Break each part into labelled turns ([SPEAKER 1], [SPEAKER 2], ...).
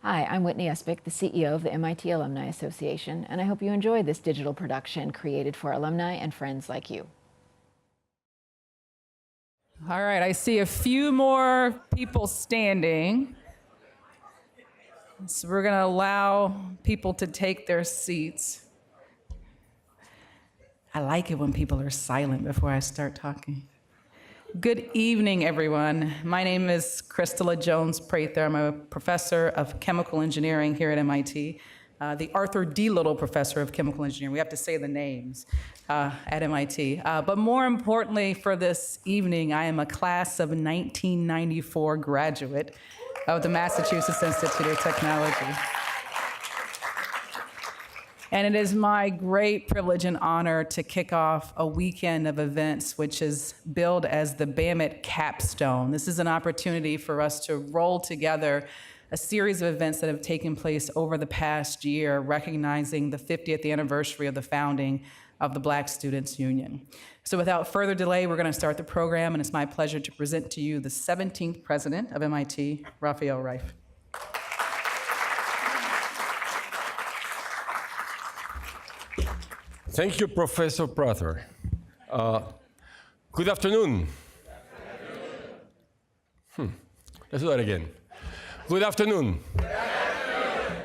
[SPEAKER 1] Hi, I'm Whitney Espick, the CEO of the MIT Alumni Association, and I hope you enjoy this digital production created for alumni and friends like you.
[SPEAKER 2] All right, I see a few more people standing. So we're going to allow people to take their seats. I like it when people are silent before I start talking. Good evening, everyone. My name is Kristala Jones-Prather. I'm a professor of chemical engineering here at MIT, the Arthur D. Little Professor of Chemical Engineering. We have to say the names at MIT. But more importantly for this evening, I am a class of 1994 graduate of the Massachusetts Institute of Technology. And it is my great privilege and honor to kick off a weekend of events which is billed as the BAMIT Capstone. This is an opportunity for us to roll together a series of events that have taken place over the past year, recognizing the 50th anniversary of the founding of the Black Students Union. So without further delay, we're going to start the program, and it's my pleasure to present to you the 17th president of MIT, Rafael Reif.
[SPEAKER 3] Thank you, Professor Prather. Good afternoon. Let's do that again. Good afternoon. Good afternoon.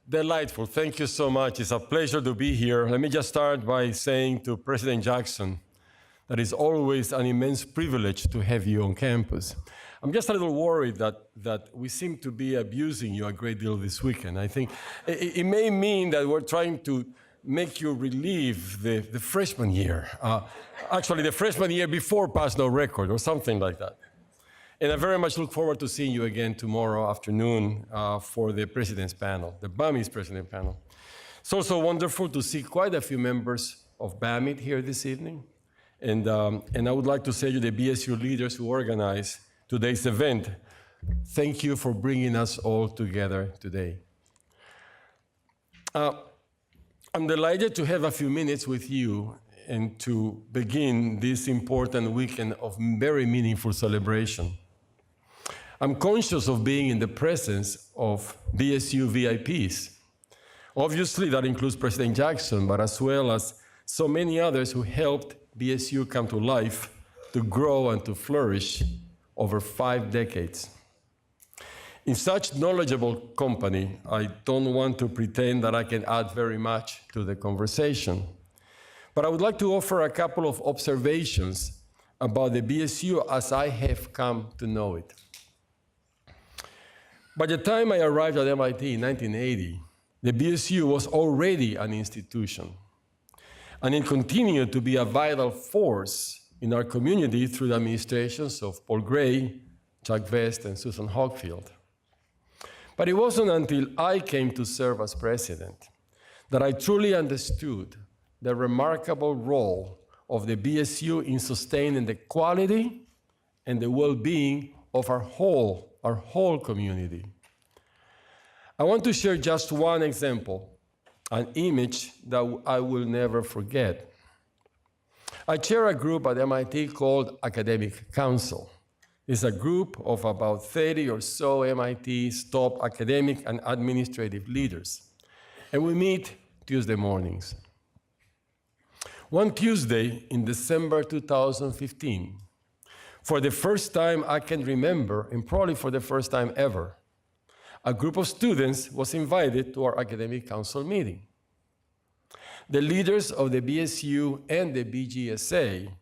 [SPEAKER 3] Delightful. Thank you so much. It's a pleasure to be here. Let me just start by saying to President Jackson that it's always an immense privilege to have you on campus. I'm just a little worried that we seem to be abusing you a great deal this weekend. I think it may mean that we're trying to make you relive the freshman year. Actually, the freshman year before Pass No Record or something like that. And I very much look forward to seeing you again tomorrow afternoon for the President's Panel, the BAMIT's President Panel. It's also wonderful to see quite a few members of BAMIT here this evening. And I would like to say to the BSU leaders who organized today's event, thank you for bringing us all together today. I'm delighted to have a few minutes with you and to begin this important weekend of very meaningful celebration. I'm conscious of being in the presence of BSU VIPs. Obviously, that includes President Jackson, but as well as so many others who helped BSU come to life, to grow and to flourish over 5 decades. In such knowledgeable company, I don't want to pretend that I can add very much to the conversation. But I would like to offer a couple of observations about the BSU as I have come to know it. By the time I arrived at MIT in 1980, the BSU was already an institution, and it continued to be a vital force in our community through the administrations of Paul Gray, Chuck Vest, and Susan Hockfield. But it wasn't until I came to serve as president that I truly understood the remarkable role of the BSU in sustaining the quality and the well-being of our whole community. I want to share just one example, an image that I will never forget. I chair a group at MIT called Academic Council. It's a group of about 30 or so MIT's top academic and administrative leaders. And we meet Tuesday mornings. One Tuesday in December 2015, for the first time I can remember, and probably for the first time ever, a group of students was invited to our Academic Council meeting. The leaders of the BSU and the BGSA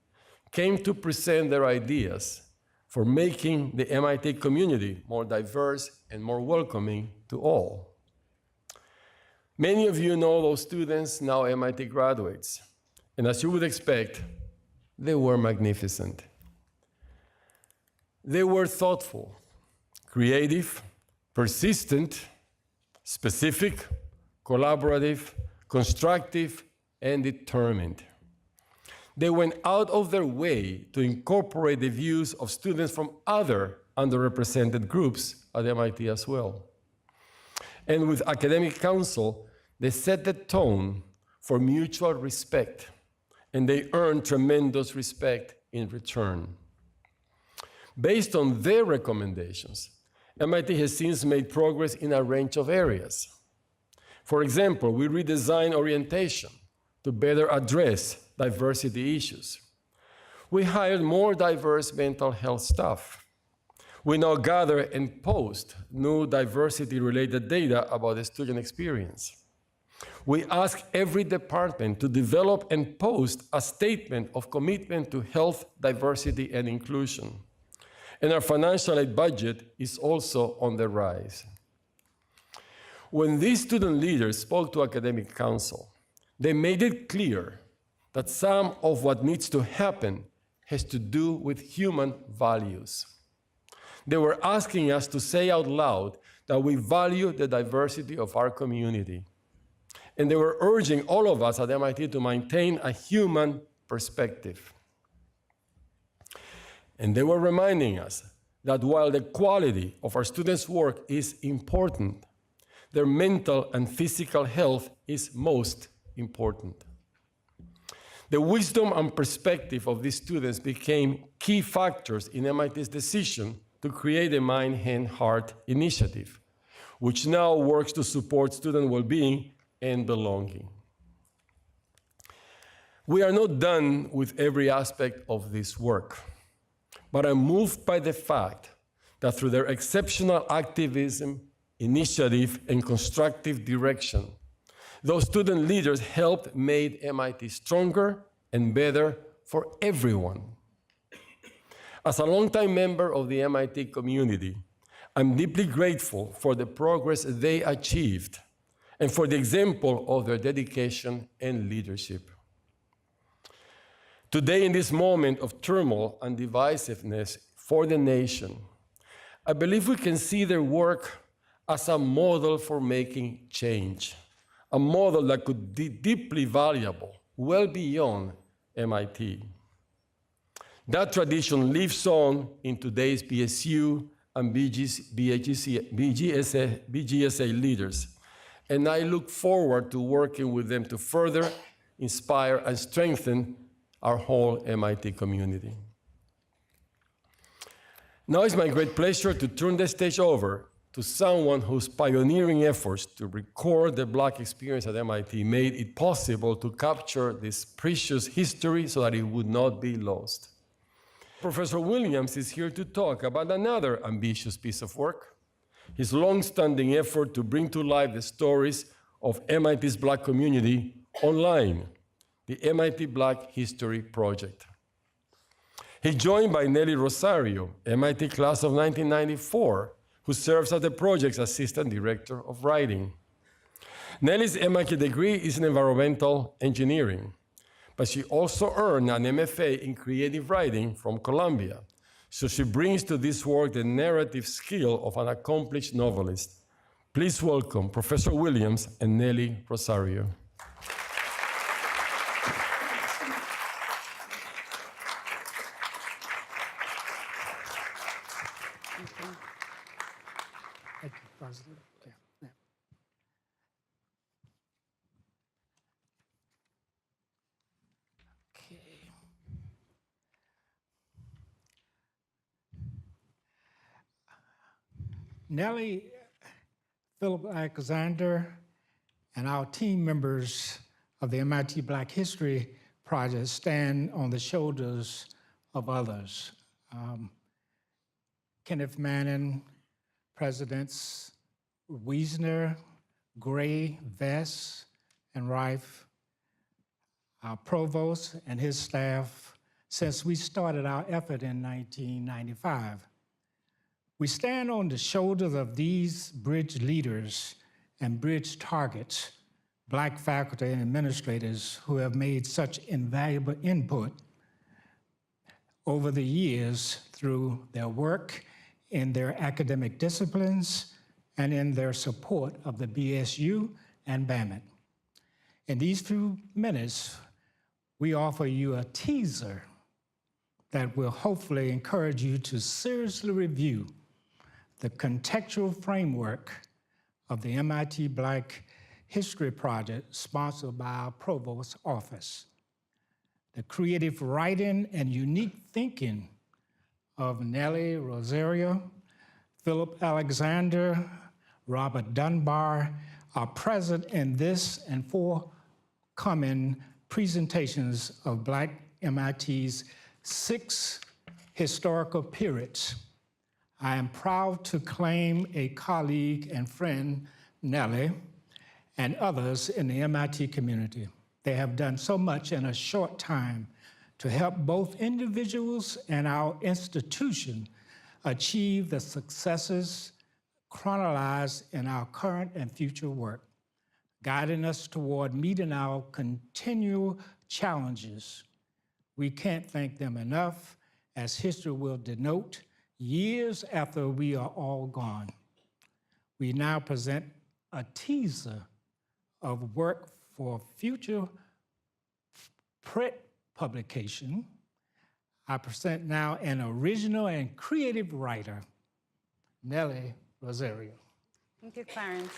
[SPEAKER 3] came to present their ideas for making the MIT community more diverse and more welcoming to all. Many of you know those students, now MIT graduates, and as you would expect, they were magnificent. They were thoughtful, creative, persistent, specific, collaborative, constructive, and determined. They went out of their way to incorporate the views of students from other underrepresented groups at MIT as well. And with Academic Council, they set the tone for mutual respect, and they earned tremendous respect in return. Based on their recommendations, MIT has since made progress in a range of areas. For example, we redesigned orientation to better address diversity issues. We hired more diverse mental health staff. We now gather and post new diversity-related data about the student experience. We ask every department to develop and post a statement of commitment to health, diversity, and inclusion. And our financial aid budget is also on the rise. When these student leaders spoke to Academic Council, they made it clear that some of what needs to happen has to do with human values. They were asking us to say out loud that we value the diversity of our community. And they were urging all of us at MIT to maintain a human perspective. And they were reminding us that while the quality of our students' work is important, their mental and physical health is most important. The wisdom and perspective of these students became key factors in MIT's decision to create the Mind, Hand, Heart initiative, which now works to support student well-being and belonging. We are not done with every aspect of this work, but I'm moved by the fact that through their exceptional activism, initiative, and constructive direction, those student leaders helped make MIT stronger and better for everyone. As a longtime member of the MIT community, I'm deeply grateful for the progress they achieved and for the example of their dedication and leadership. Today, in this moment of turmoil and divisiveness for the nation, I believe we can see their work as a model for making change, a model that could be deeply valuable, well beyond MIT. That tradition lives on in today's BSU and BGSA leaders, and I look forward to working with them to further inspire and strengthen our whole MIT community. Now it's my great pleasure to turn the stage over to someone whose pioneering efforts to record the Black experience at MIT made it possible to capture this precious history so that it would not be lost. Professor Williams is here to talk about another ambitious piece of work, his long-standing effort to bring to life the stories of MIT's Black community online, the MIT Black History Project. He's joined by Nelly Rosario, MIT class of 1994, who serves as the project's assistant director of writing. Nelly's MIT degree is in environmental engineering, but she also earned an MFA in creative writing from Columbia, so she brings to this work the narrative skill of an accomplished novelist. Please welcome Professor Williams and Nelly Rosario.
[SPEAKER 4] Thank you, President. Yeah. Okay. Nelly, Philip Alexander, and our team members of the MIT Black History Project stand on the shoulders of others. Kenneth Manning, Presidents Wiesner, Gray, Vess, and Reif, our provost and his staff, since we started our effort in 1995. We stand on the shoulders of these bridge leaders and bridge targets, Black faculty and administrators who have made such invaluable input over the years through their work in their academic disciplines and in their support of the BSU and BAMIT. In these few minutes, we offer you a teaser that will hopefully encourage you to seriously review the contextual framework of the MIT Black History Project sponsored by our Provost's office. The creative writing and unique thinking of Nelly Rosario, Philip Alexander, Robert Dunbar are present in this and forthcoming presentations of Black MIT's 6 historical periods. I am proud to claim a colleague and friend, Nelly, and others in the MIT community. They have done so much in a short time to help both individuals and our institution achieve the successes chronologized in our current and future work, guiding us toward meeting our continual challenges. We can't thank them enough, as history will denote years after we are all gone. We now present a teaser of work for future print publication. I present now an original and creative writer, Nelly Rosario.
[SPEAKER 5] Thank you, Clarence.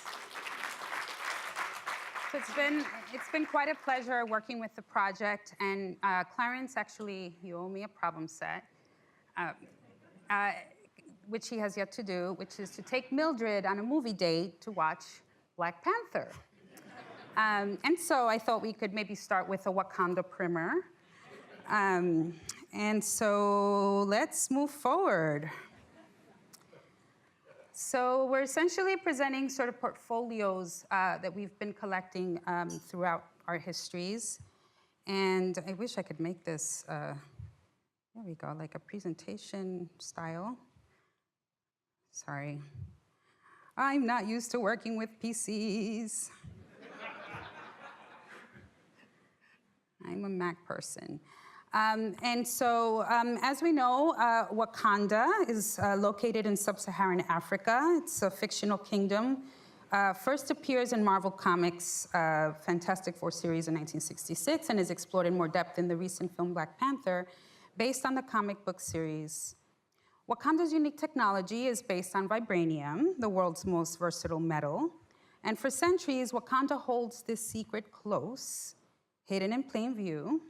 [SPEAKER 5] So it's been quite a pleasure working with the project, and Clarence, actually, you owe me a problem set, which he has yet to do, which is to take Mildred on a movie date to watch Black Panther. And so I thought we could maybe start with a Wakanda primer. And so let's move forward. So we're essentially presenting sort of portfolios that we've been collecting throughout our histories. And I wish I could make this, there we go, like a presentation style. Sorry. I'm not used to working with PCs. I'm a Mac person. And so, as we know, Wakanda is located in sub-Saharan Africa. It's a fictional kingdom. First appears in Marvel Comics' Fantastic Four series in 1966 and is explored in more depth in the recent film Black Panther, based on the comic book series. Wakanda's unique technology is based on vibranium, the world's most versatile metal. And for centuries, Wakanda holds this secret close, hidden in plain view,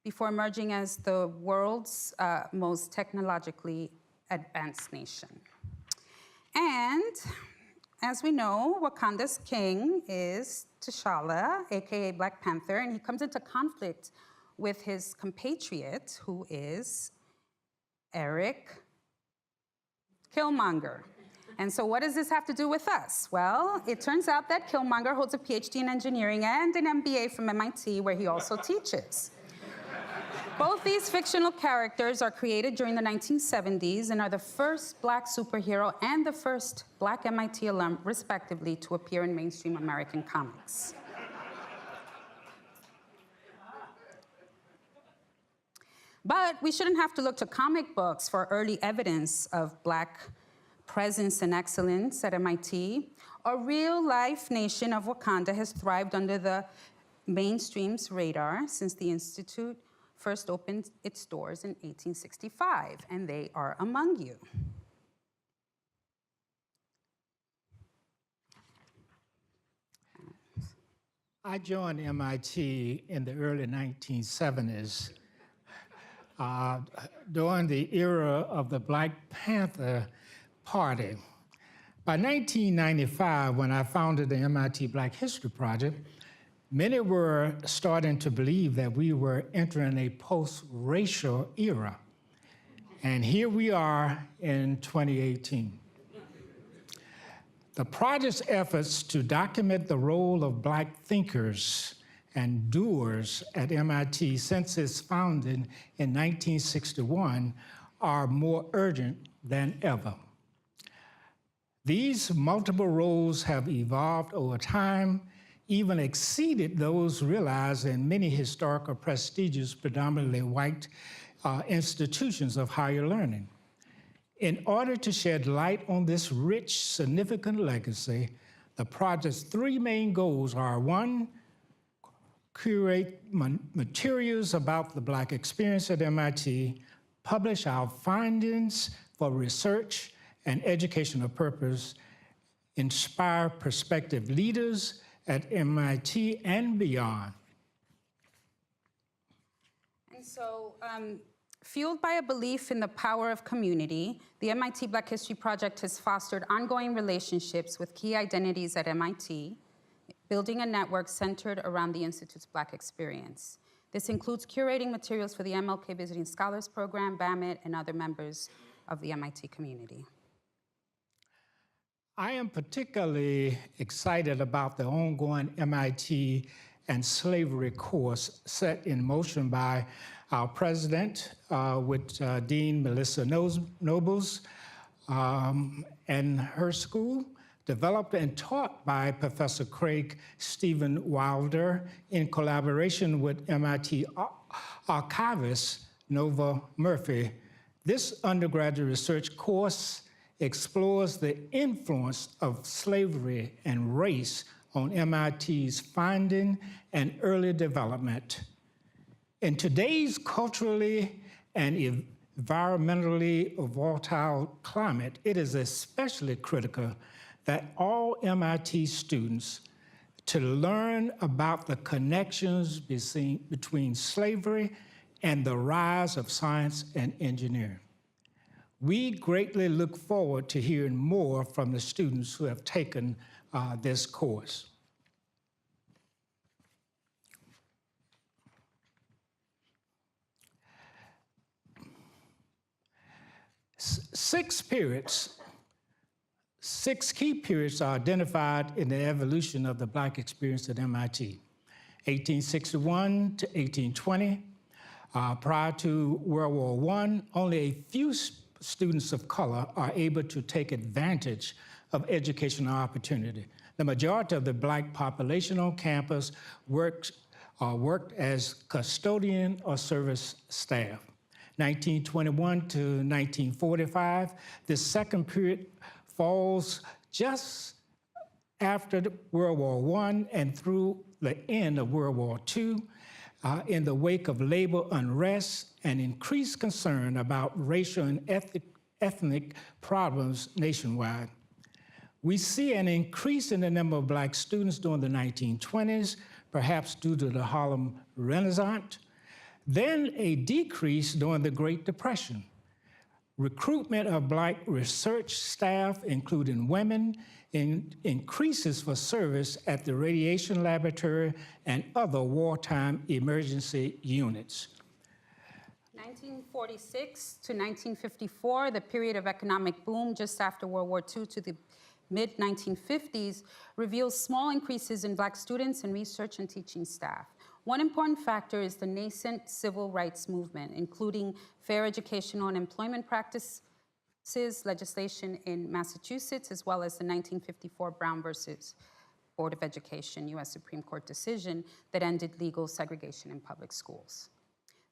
[SPEAKER 5] before emerging as the world's most technologically advanced nation. And as we know, Wakanda's king is T'Challa, AKA Black Panther, and he comes into conflict with his compatriot, who is Eric Killmonger. And so what does this have to do with us? Well, it turns out that Killmonger holds a PhD in engineering and an MBA from MIT, where he also teaches. Both these fictional characters are created during the 1970s and are the first Black superhero and the first Black MIT alum, respectively, to appear in mainstream American comics. But we shouldn't have to look to comic books for early evidence of Black presence and excellence at MIT. A real-life nation of Wakanda has thrived under the mainstream's radar since the Institute first opened its doors in 1865, and they are among you.
[SPEAKER 4] I joined MIT in the early 1970s during the era of the Black Panther Party. By 1995, when I founded the MIT Black History Project, many were starting to believe that we were entering a post-racial era. And here we are in 2018. The project's efforts to document the role of Black thinkers and doers at MIT since its founding in 1961 are more urgent than ever. These multiple roles have evolved over time, even exceeded those realized in many historical prestigious, predominantly white institutions of higher learning. In order to shed light on this rich, significant legacy, the project's 3 main goals are: 1, curate materials about the Black experience at MIT, publish our findings for research and educational purpose, inspire prospective leaders at MIT and beyond.
[SPEAKER 5] And so Fueled by a belief in the power of community, the MIT Black History Project has fostered ongoing relationships with key identities at MIT, building a network centered around the Institute's Black experience. This includes curating materials for the MLK Visiting Scholars Program, BAMIT, and other members of the MIT community.
[SPEAKER 4] I am particularly excited about the ongoing MIT and slavery course set in motion by our president with Dean Melissa Nobles and her school, developed and taught by Professor Craig Stephen Wilder in collaboration with MIT archivist Nova Murphy. This undergraduate research course explores the influence of slavery and race on MIT's finding and early development. In today's culturally and environmentally volatile climate, it is especially critical that all MIT students to learn about the connections between slavery and the rise of science and engineering. We greatly look forward to hearing more from the students who have taken this course. Six key periods are identified in the evolution of the Black experience at MIT. 1861 to 1820. Prior to World War I, only a few students of color are able to take advantage of educational opportunity. The majority of the Black population on campus worked as custodian or service staff. 1921 to 1945, this second period falls just after World War I and through the end of World War II, in the wake of labor unrest and increased concern about racial and ethnic problems nationwide. We see an increase in the number of Black students during the 1920s, perhaps due to the Harlem Renaissance, then a decrease during the Great Depression. Recruitment of Black research staff, including women, increases for service at the radiation laboratory and other wartime emergency units.
[SPEAKER 5] 1946 to 1954, the period of economic boom just after World War II to the mid-1950s, reveals small increases in Black students and research and teaching staff. One important factor is the nascent civil rights movement, including fair educational and employment practices legislation in Massachusetts, as well as the 1954 Brown versus Board of Education U.S. Supreme Court decision that ended legal segregation in public schools.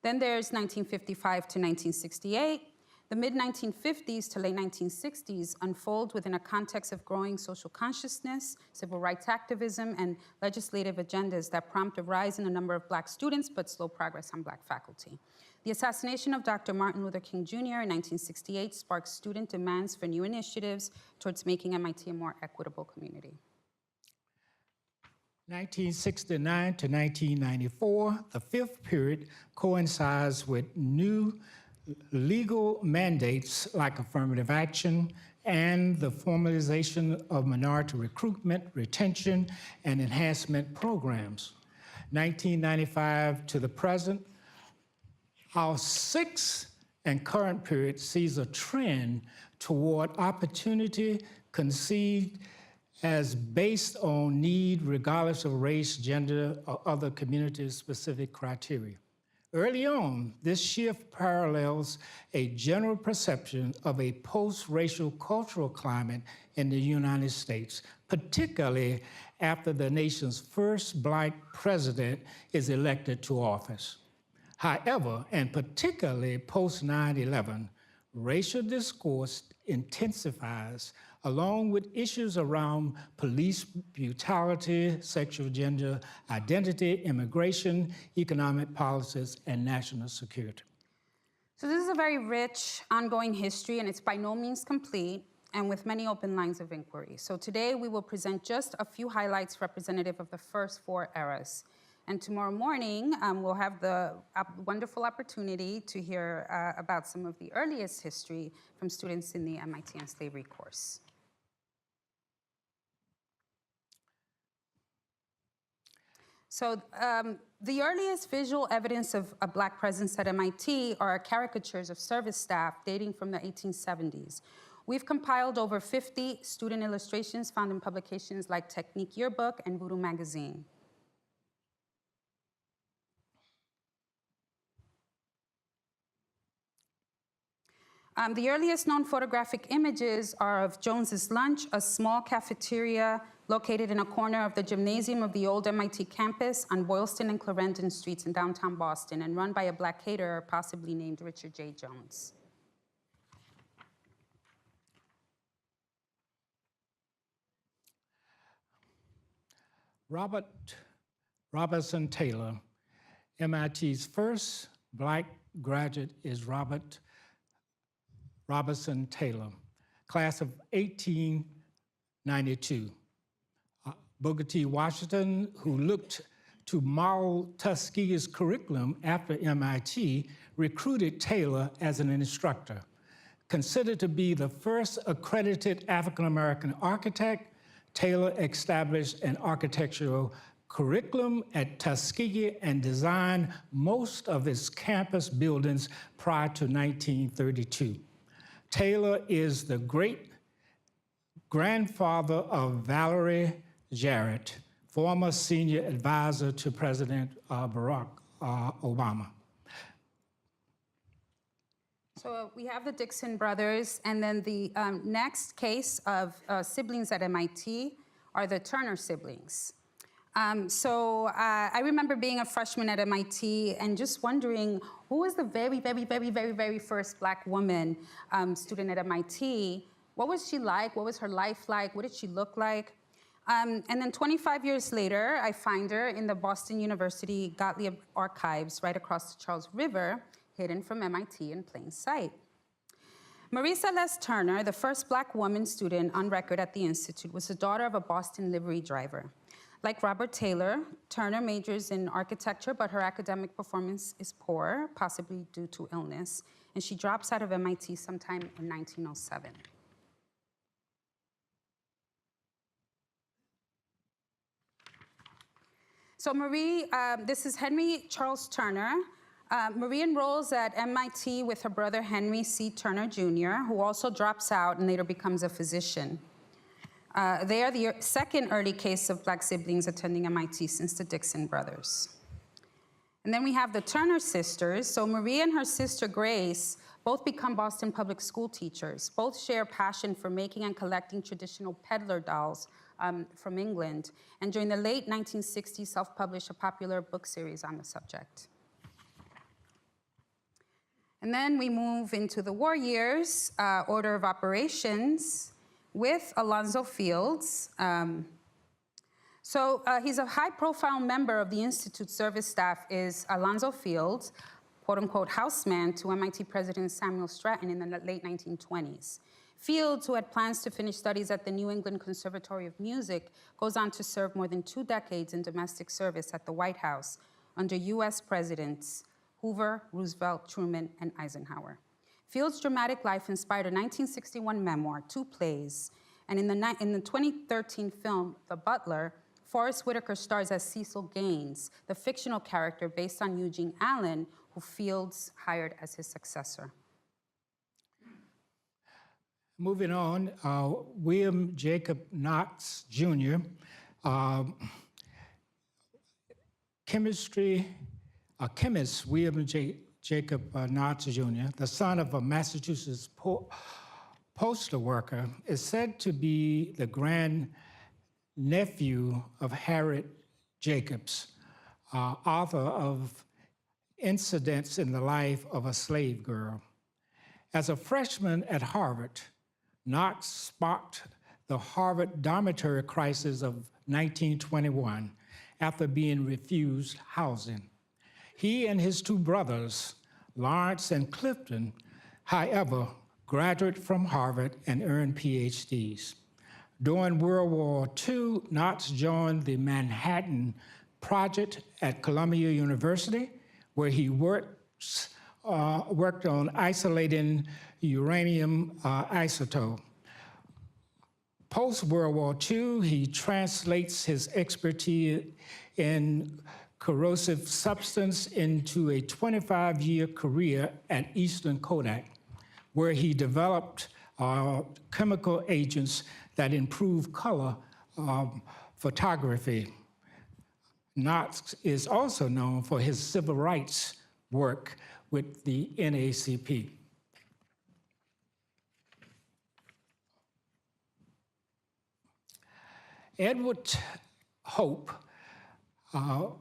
[SPEAKER 5] Then there's 1955 to 1968. The mid-1950s to late 1960s unfold within a context of growing social consciousness, civil rights activism, and legislative agendas that prompt a rise in the number of Black students, but slow progress on Black faculty. The assassination of Dr. Martin Luther King Jr. in 1968 sparked student demands for new initiatives towards making MIT a more equitable community.
[SPEAKER 4] 1969 to 1994, the fifth period coincides with new legal mandates like affirmative action and the formalization of minority recruitment, retention, and enhancement programs. 1995 to the present, our sixth and current period sees a trend toward opportunity conceived as based on need regardless of race, gender, or other community-specific criteria. Early on, this shift parallels a general perception of a post-racial cultural climate in the United States, particularly after the nation's first Black president is elected to office. However, and particularly post 9/11, racial discourse intensifies along with issues around police brutality, sexual gender identity, immigration, economic policies, and national security.
[SPEAKER 5] So this is a very rich, ongoing history, and it's by no means complete, and with many open lines of inquiry. So today we will present just a few highlights representative of the first four eras. And tomorrow morning, we'll have the wonderful opportunity to hear about some of the earliest history from students in the MIT and Slavery course. So the earliest visual evidence of a Black presence at MIT are caricatures of service staff dating from the 1870s. We've compiled over 50 student illustrations found in publications like Technique Yearbook and Voodoo Magazine. The earliest known photographic images are of Jones's Lunch, a small cafeteria located in a corner of the gymnasium of the old MIT campus on Boylston and Clarendon Streets in downtown Boston, and run by a Black caterer possibly named Richard J. Jones.
[SPEAKER 4] Robertson Taylor, MIT's first Black graduate, is Robertson Taylor, class of 1892. Booker T. Washington, who looked to model Tuskegee's curriculum after MIT, recruited Taylor as an instructor. Considered to be the first accredited African-American architect, Taylor established an architectural curriculum at Tuskegee and designed most of its campus buildings prior to 1932. Taylor is the great-grandfather of Valerie Jarrett, former senior advisor to President Barack Obama.
[SPEAKER 5] So we have the Dixon brothers, and then the next case of siblings at MIT are the Turner siblings. I remember being a freshman at MIT and just wondering who was the very first Black woman student at MIT. What was she like? What was her life like? What did she look like? And then 25 years later, I find her in the Boston University Gottlieb archives right across the Charles River, hidden from MIT in plain sight. Marie Celeste Turner, the first Black woman student on record at the Institute, was the daughter of a Boston livery driver. Like Robert Taylor, Turner majors in architecture, but her academic performance is poor, possibly due to illness, and she drops out of MIT sometime in 1907. So Marie, this is Henry Charles Turner. Marie enrolls at MIT with her brother Henry C. Turner Jr., who also drops out and later becomes a physician. They are the second early case of Black siblings attending MIT since the Dixon brothers. And then we have the Turner sisters. So Marie and her sister Grace both become Boston public school teachers. Both share a passion for making and collecting traditional peddler dolls from England, and during the late 1960s self-published a popular book series on the subject. And then we move into the war years, order of operations, with Alonzo Fields. He's a high-profile member of the Institute service staff is Alonzo Fields, quote-unquote houseman to MIT President Samuel Stratton in the late 1920s. Fields, who had plans to finish studies at the New England Conservatory of Music, goes on to serve more than 2 decades in domestic service at the White House under US presidents Hoover, Roosevelt, Truman, and Eisenhower. Fields' dramatic life inspired a 1961 memoir, 2 plays, and in the 2013 film, The Butler, Forrest Whitaker stars as Cecil Gaines, the fictional character based on Eugene Allen, who Fields hired as his successor.
[SPEAKER 4] Moving on, William Jacob Knox Jr., chemist William Jacob Knox Jr., the son of a Massachusetts postal worker, is said to be the grandnephew of Harriet Jacobs, author of Incidents in the Life of a Slave Girl. As a freshman at Harvard, Knox sparked the Harvard dormitory crisis of 1921 after being refused housing. He and his 2 brothers, Lawrence and Clifton, however, graduated from Harvard and earned PhDs. During World War II, Knox joined the Manhattan project at Columbia University, where he worked on isolating uranium isotope. Post-World War II, he translates his expertise in corrosive substance into a 25-year career at Eastern Kodak, where he developed chemical agents that improve color photography. Knox is also known for his civil rights work with the NAACP. Edward Hope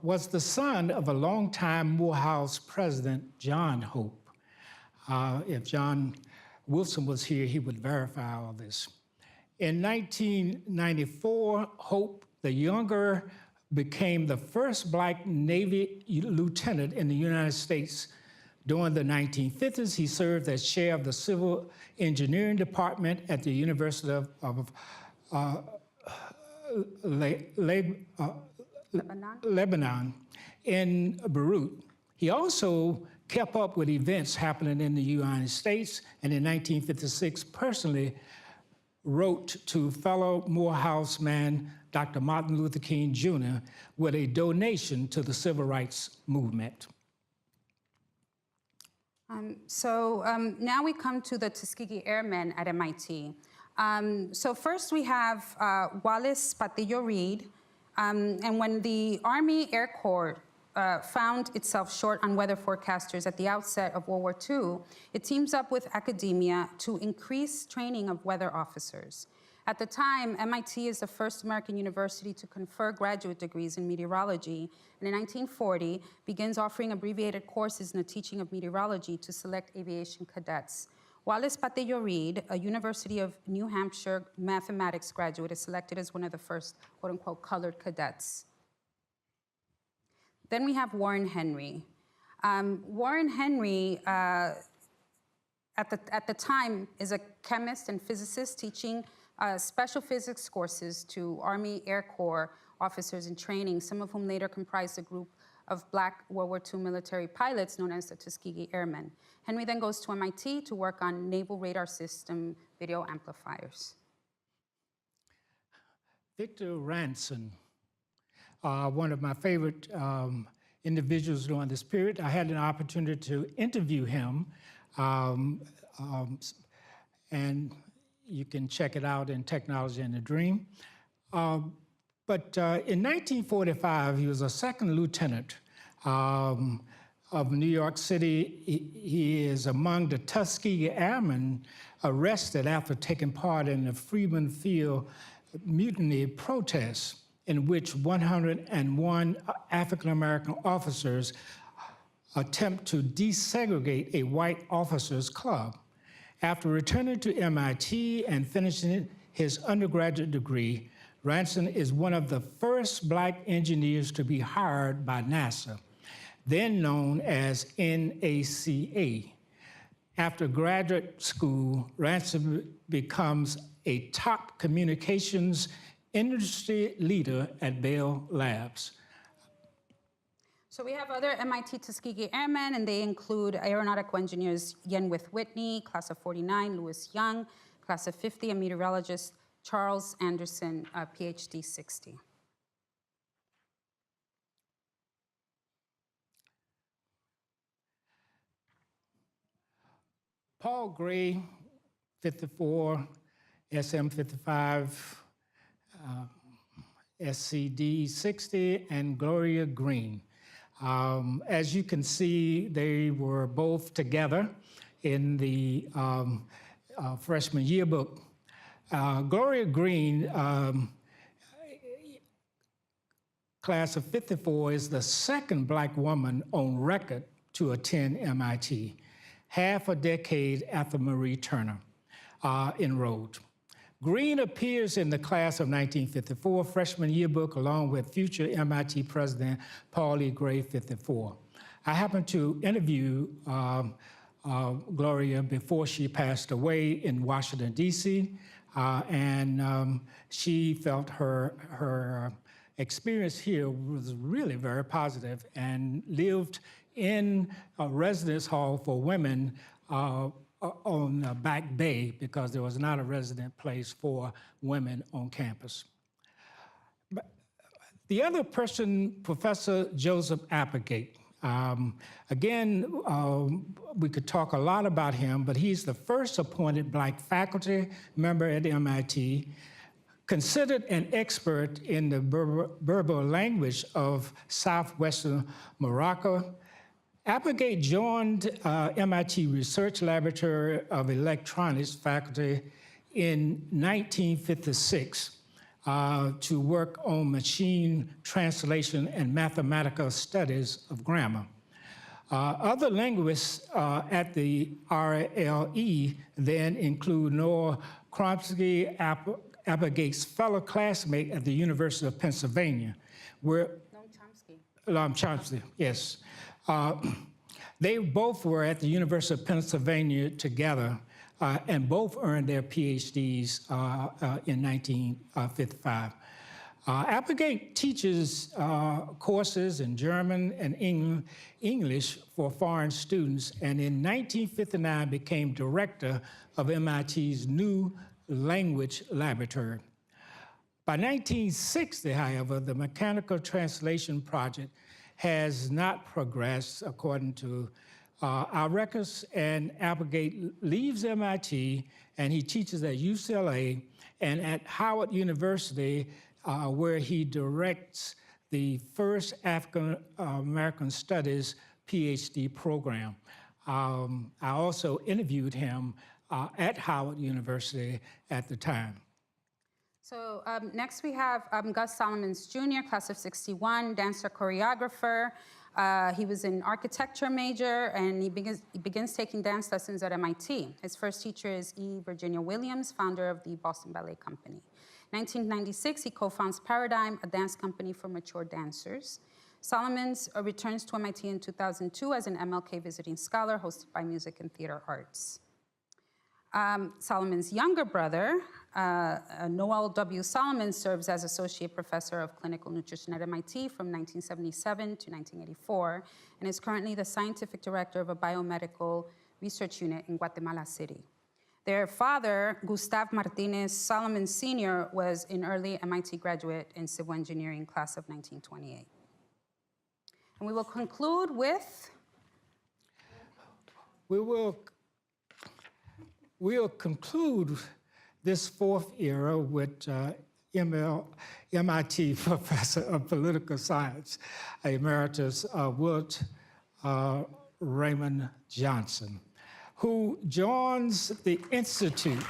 [SPEAKER 4] was the son of a longtime Morehouse president, John Hope. If John Wilson was here, he would verify all this. In 1994, Hope, the younger, became the first Black Navy lieutenant in the United States. During the 1950s, he served as chair of the Civil Engineering Department at the University of Lebanon in Beirut. He also kept up with events happening in the United States, and in 1956 personally wrote to fellow Morehouse man Dr. Martin Luther King Jr. with a donation to the civil rights movement.
[SPEAKER 5] Now we come to the Tuskegee Airmen at MIT. So first we have Wallace Patillo Reed, and when the Army Air Corps found itself short on weather forecasters at the outset of World War II, it teams up with academia to increase training of weather officers. At the time, MIT is the first American university to confer graduate degrees in meteorology, and in 1940 begins offering abbreviated courses in the teaching of meteorology to select aviation cadets. Wallace Patillo Reed, a University of New Hampshire mathematics graduate, is selected as one of the first, quote-unquote, colored cadets. Then we have Warren Henry. Warren Henry, at the time, is a chemist and physicist teaching special physics courses to Army Air Corps officers in training, some of whom later comprised a group of Black World War II military pilots known as the Tuskegee Airmen. Henry then goes to MIT to work on naval radar system video amplifiers.
[SPEAKER 4] Victor Ranson, one of my favorite individuals during this period. I had an opportunity to interview him, and you can check it out in Technology and the Dream. But in 1945, he was a second lieutenant of New York City. He is among the Tuskegee Airmen arrested after taking part in the Freeman Field mutiny protests, in which 101 African-American officers attempt to desegregate a white officers' club. After returning to MIT and finishing his undergraduate degree, Ranson is one of the first Black engineers to be hired by NASA, then known as NACA. After graduate school, Ranson becomes a top communications industry leader at Bell Labs.
[SPEAKER 5] So we have other MIT Tuskegee Airmen, and they include aeronautical engineers Yenwith Whitney, class of 49, Louis Young, class of 50, and meteorologist Charles Anderson, PhD 60.
[SPEAKER 4] Paul Gray, 54, SM 55, SCD 60, and Gloria Green. As you can see, they were both together in the freshman yearbook. Gloria Green, class of 54, is the second Black woman on record to attend MIT, half a decade after Marie Turner enrolled. Green appears in the class of 1954 freshman yearbook along with future MIT president Paul E. Gray, 54. I happened to interview Gloria before she passed away in Washington, D.C., and she felt her experience here was really very positive, and lived in a residence hall for women on Back Bay, because there was not a resident place for women on campus. The other person, Professor Joseph Applegate. Again, we could talk a lot about him, but he's the first appointed Black faculty member at MIT, considered an expert in the Berber language of southwestern Morocco. Applegate joined MIT Research Laboratory of Electronics faculty in 1956 to work on machine translation and mathematical studies of grammar. Other linguists at the RLE then include Noah Chomsky, Applegate's fellow classmate at the University of Pennsylvania, where Chomsky, yes. They both were at the University of Pennsylvania together, and both earned their PhDs in 1955. Applegate teaches courses in German and English for foreign students, and in 1959 became director of MIT's new language laboratory. By 1960, however, the mechanical translation project has not progressed according to our records, and Applegate leaves MIT, and he teaches at UCLA and at Howard University, where he directs the first African American Studies PhD program. I also interviewed him at Howard University at the time.
[SPEAKER 5] So next we have Gus Solomons Jr., class of '61, dancer, choreographer. He was an architecture major, and he begins taking dance lessons at MIT. His first teacher is E. Virginia Williams, founder of the Boston Ballet Company. 1996, he co-founds Paradigm, a dance company for mature dancers. Solomons returns to MIT in 2002 as an MLK visiting scholar hosted by Music and Theater Arts. Solomon's younger brother, Noel W. Solomon, serves as Associate Professor of Clinical Nutrition at MIT from 1977 to 1984, and is currently the Scientific Director of a biomedical research unit in Guatemala City. Their father, Gustav Martinez Solomon Sr., was an early MIT graduate in civil engineering class of 1928. And we will conclude with...
[SPEAKER 4] We'll conclude this fourth era with MIT Professor of Political Science, Emeritus Willard Raymond Johnson, who joins the Institute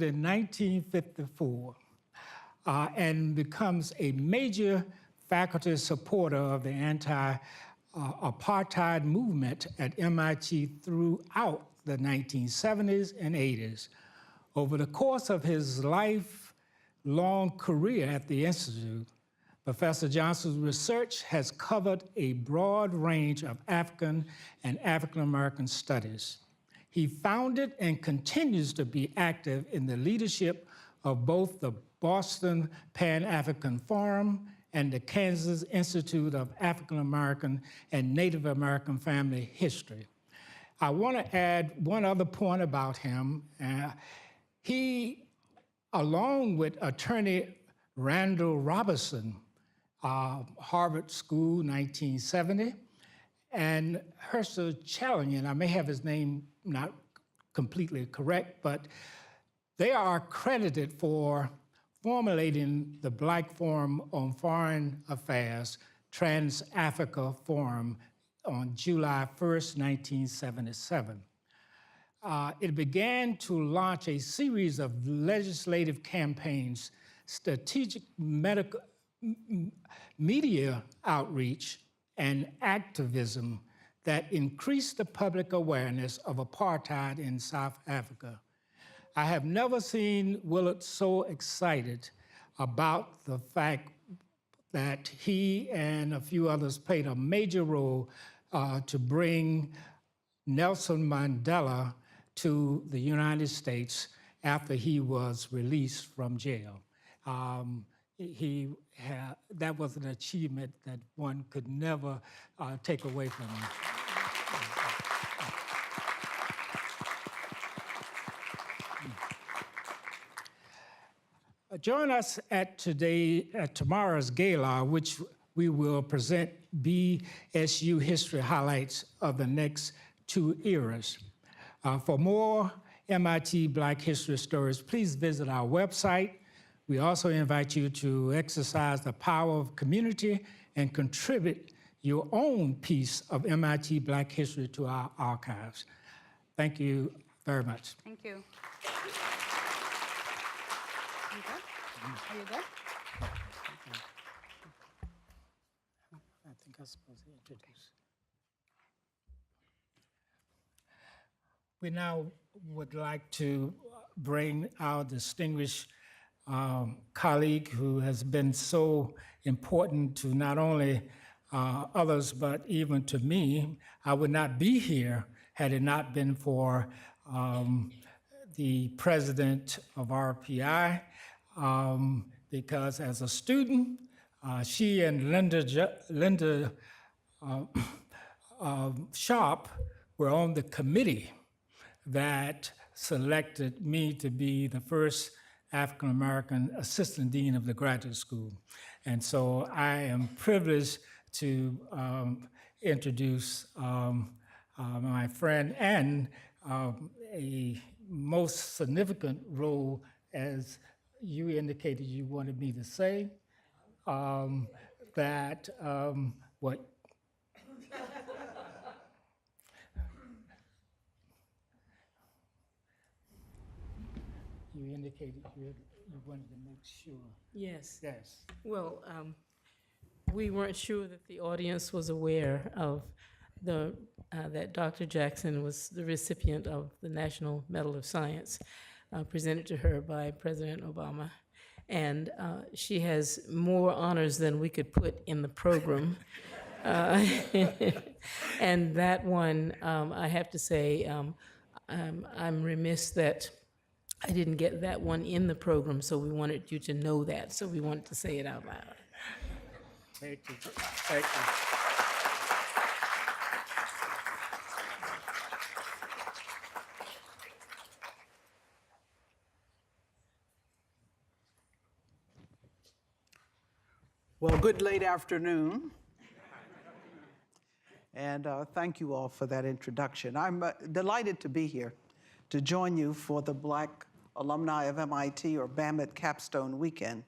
[SPEAKER 4] in 1954. And becomes a major faculty supporter of the anti-apartheid movement at MIT throughout the 1970s and 80s. Over the course of his lifelong career at the Institute, Professor Johnson's research has covered a broad range of African and African-American studies. He founded and continues to be active in the leadership of both the Boston Pan-African Forum and the Kansas Institute of African American and Native American Family History. I want to add one other point about him. He, along with attorney Randall Robertson, Harvard School, 1970, and Ursula Challian, I may have his name not completely correct, but they are credited for formulating the Black Forum on Foreign Affairs, Trans-Africa Forum on July 1st, 1977. It began to launch a series of legislative campaigns, strategic media outreach, and activism that increased the public awareness of apartheid in South Africa. I have never seen Willard so excited about the fact that he and a few others played a major role to bring Nelson Mandela to the United States after he was released from jail. That was an achievement that one could never take away from him. Join us at tomorrow's gala, which we will present BSU history highlights of the next 2 eras. For more MIT Black History stories, please visit our website. We also invite you to exercise the power of community and contribute your own piece of MIT Black history to our archives. Thank you very much.
[SPEAKER 5] Thank you. You good? Are you good?
[SPEAKER 4] I think I'm supposed to introduce. We now would like to bring our distinguished colleague who has been so important to not only others, but even to me. I would not be here had it not been for the president of RPI, because as a student, she and Linda Sharp were on the committee that selected me to be the first African-American assistant dean of the graduate school. And so I am privileged to introduce my friend and a most significant role, as you indicated you wanted me to say, that what you indicated you wanted to make sure.
[SPEAKER 6] Yes.
[SPEAKER 4] Yes.
[SPEAKER 6] Well, we weren't sure that the audience was aware of that Dr. Jackson was the recipient of the National Medal of Science presented to her by President Obama. And she has more honors than we could put in the program. And that one, I have to say, I'm remiss that I didn't get that one in the program, so we wanted you to know that, so we wanted to say it out loud.
[SPEAKER 4] Thank you. Thank you.
[SPEAKER 7] Well, good late afternoon. And thank you all for that introduction. I'm delighted to be here to join you for the Black Alumni of MIT, or BAMIT Capstone Weekend,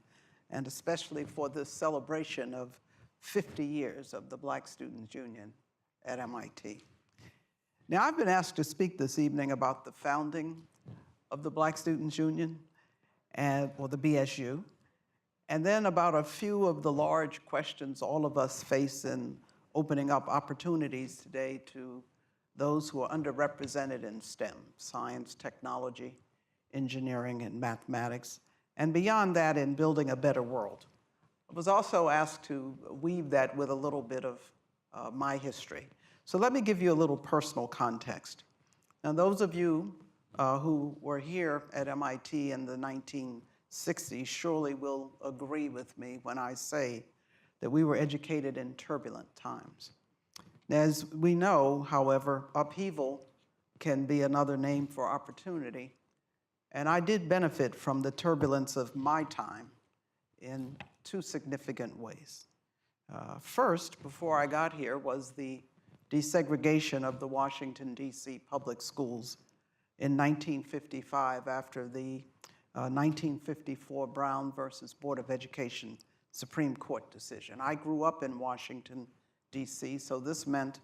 [SPEAKER 7] and especially for this celebration of 50 years of the Black Students Union at MIT. Now, I've been asked to speak this evening about the founding of the Black Students Union, or the BSU, and then about a few of the large questions all of us face in opening up opportunities today to those who are underrepresented in STEM, science, technology, engineering, and mathematics, and beyond that, in building a better world. I was also asked to weave that with a little bit of my history. So let me give you a little personal context. Now, those of you who were here at MIT in the 1960s surely will agree with me when I say that we were educated in turbulent times. As we know, however, upheaval can be another name for opportunity. And I did benefit from the turbulence of my time in 2 significant ways. First, before I got here, was the desegregation of the Washington, D.C. public schools in 1955 after the 1954 Brown versus Board of Education Supreme Court decision. I grew up in Washington, D.C., so this meant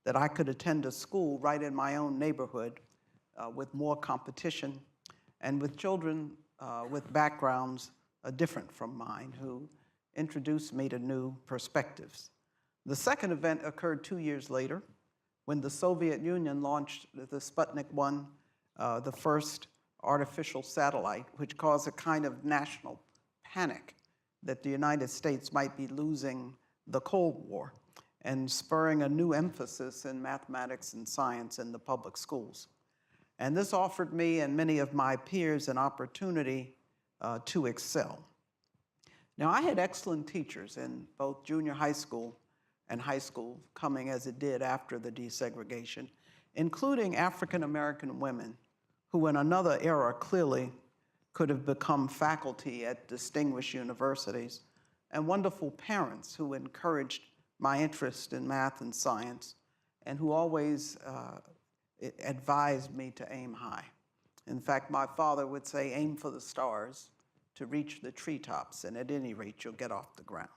[SPEAKER 7] that I could attend a school right in my own neighborhood with more competition and with children with backgrounds different from mine who introduced me to new perspectives. The second event occurred 2 years later when the Soviet Union launched the Sputnik 1, the first artificial satellite, which caused a kind of national panic that the United States might be losing the Cold War. and spurring a new emphasis in mathematics and science in the public schools. And this offered me and many of my peers an opportunity to excel. Now, I had excellent teachers in both junior high school and high school, coming as it did after the desegregation, including African American women who in another era clearly could have become faculty at distinguished universities, and wonderful parents who encouraged my interest in math and science and who always advised me to aim high. In fact, my father would say, aim for the stars to reach the treetops, and at any rate, you'll get off the ground.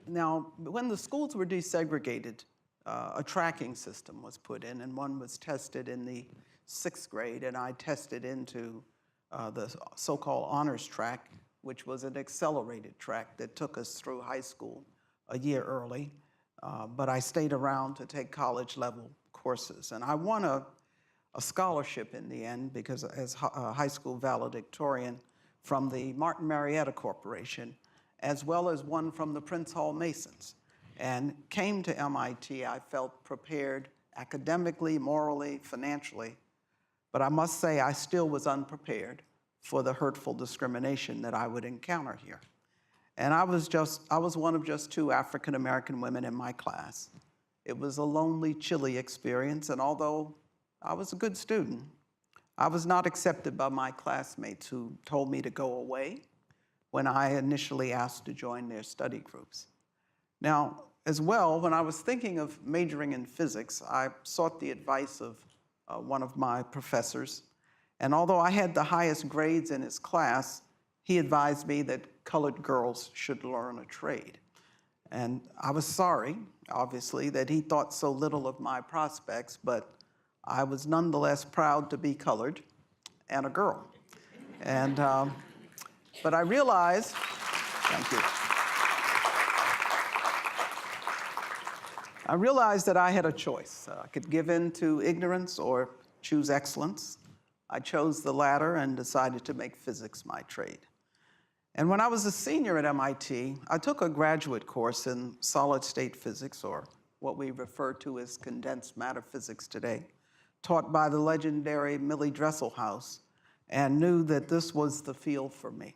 [SPEAKER 7] Now, when the schools were desegregated, a tracking system was put in, and one was tested in the 6th grade, and I tested into the so-called honors track, which was an accelerated track that took us through high school a year early, but I stayed around to take college-level courses. And I won a scholarship in the end because as a high school valedictorian from the Martin Marietta Corporation, as well as one from the Prince Hall Masons, and came to MIT. I felt prepared academically, morally, financially, but I must say I still was unprepared for the hurtful discrimination that I would encounter here. And I was one of just 2 African American women in my class. It was a lonely, chilly experience, and although I was a good student, I was not accepted by my classmates who told me to go away when I initially asked to join their study groups. Now, as well, when I was thinking of majoring in physics, I sought the advice of one of my professors, and although I had the highest grades in his class, he advised me that colored girls should learn a trade. And I was sorry, obviously, that he thought so little of my prospects, but I was nonetheless proud to be colored and a girl. And, but I realized, thank you. I realized that I had a choice. I could give in to ignorance or choose excellence. I chose the latter and decided to make physics my trade. And when I was a senior at MIT, I took a graduate course in solid-state physics, or what we refer to as condensed matter physics today, taught by the legendary Millie Dresselhaus, and knew that this was the field for me.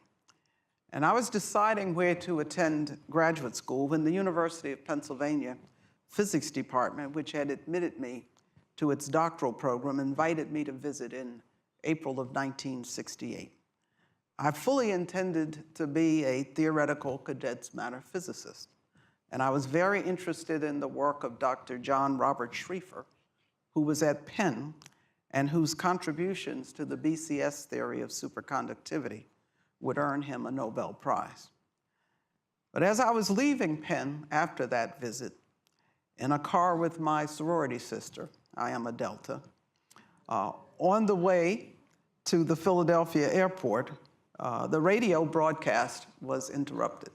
[SPEAKER 7] And I was deciding where to attend graduate school when the University of Pennsylvania Physics Department, which had admitted me to its doctoral program, invited me to visit in April of 1968. I fully intended to be a theoretical condensed matter physicist, and I was very interested in the work of Dr. John Robert Schrieffer, who was at Penn and whose contributions to the BCS theory of superconductivity would earn him a Nobel Prize. But as I was leaving Penn after that visit, in a car with my sorority sister, I am a Delta, on the way to the Philadelphia airport, the radio broadcast was interrupted.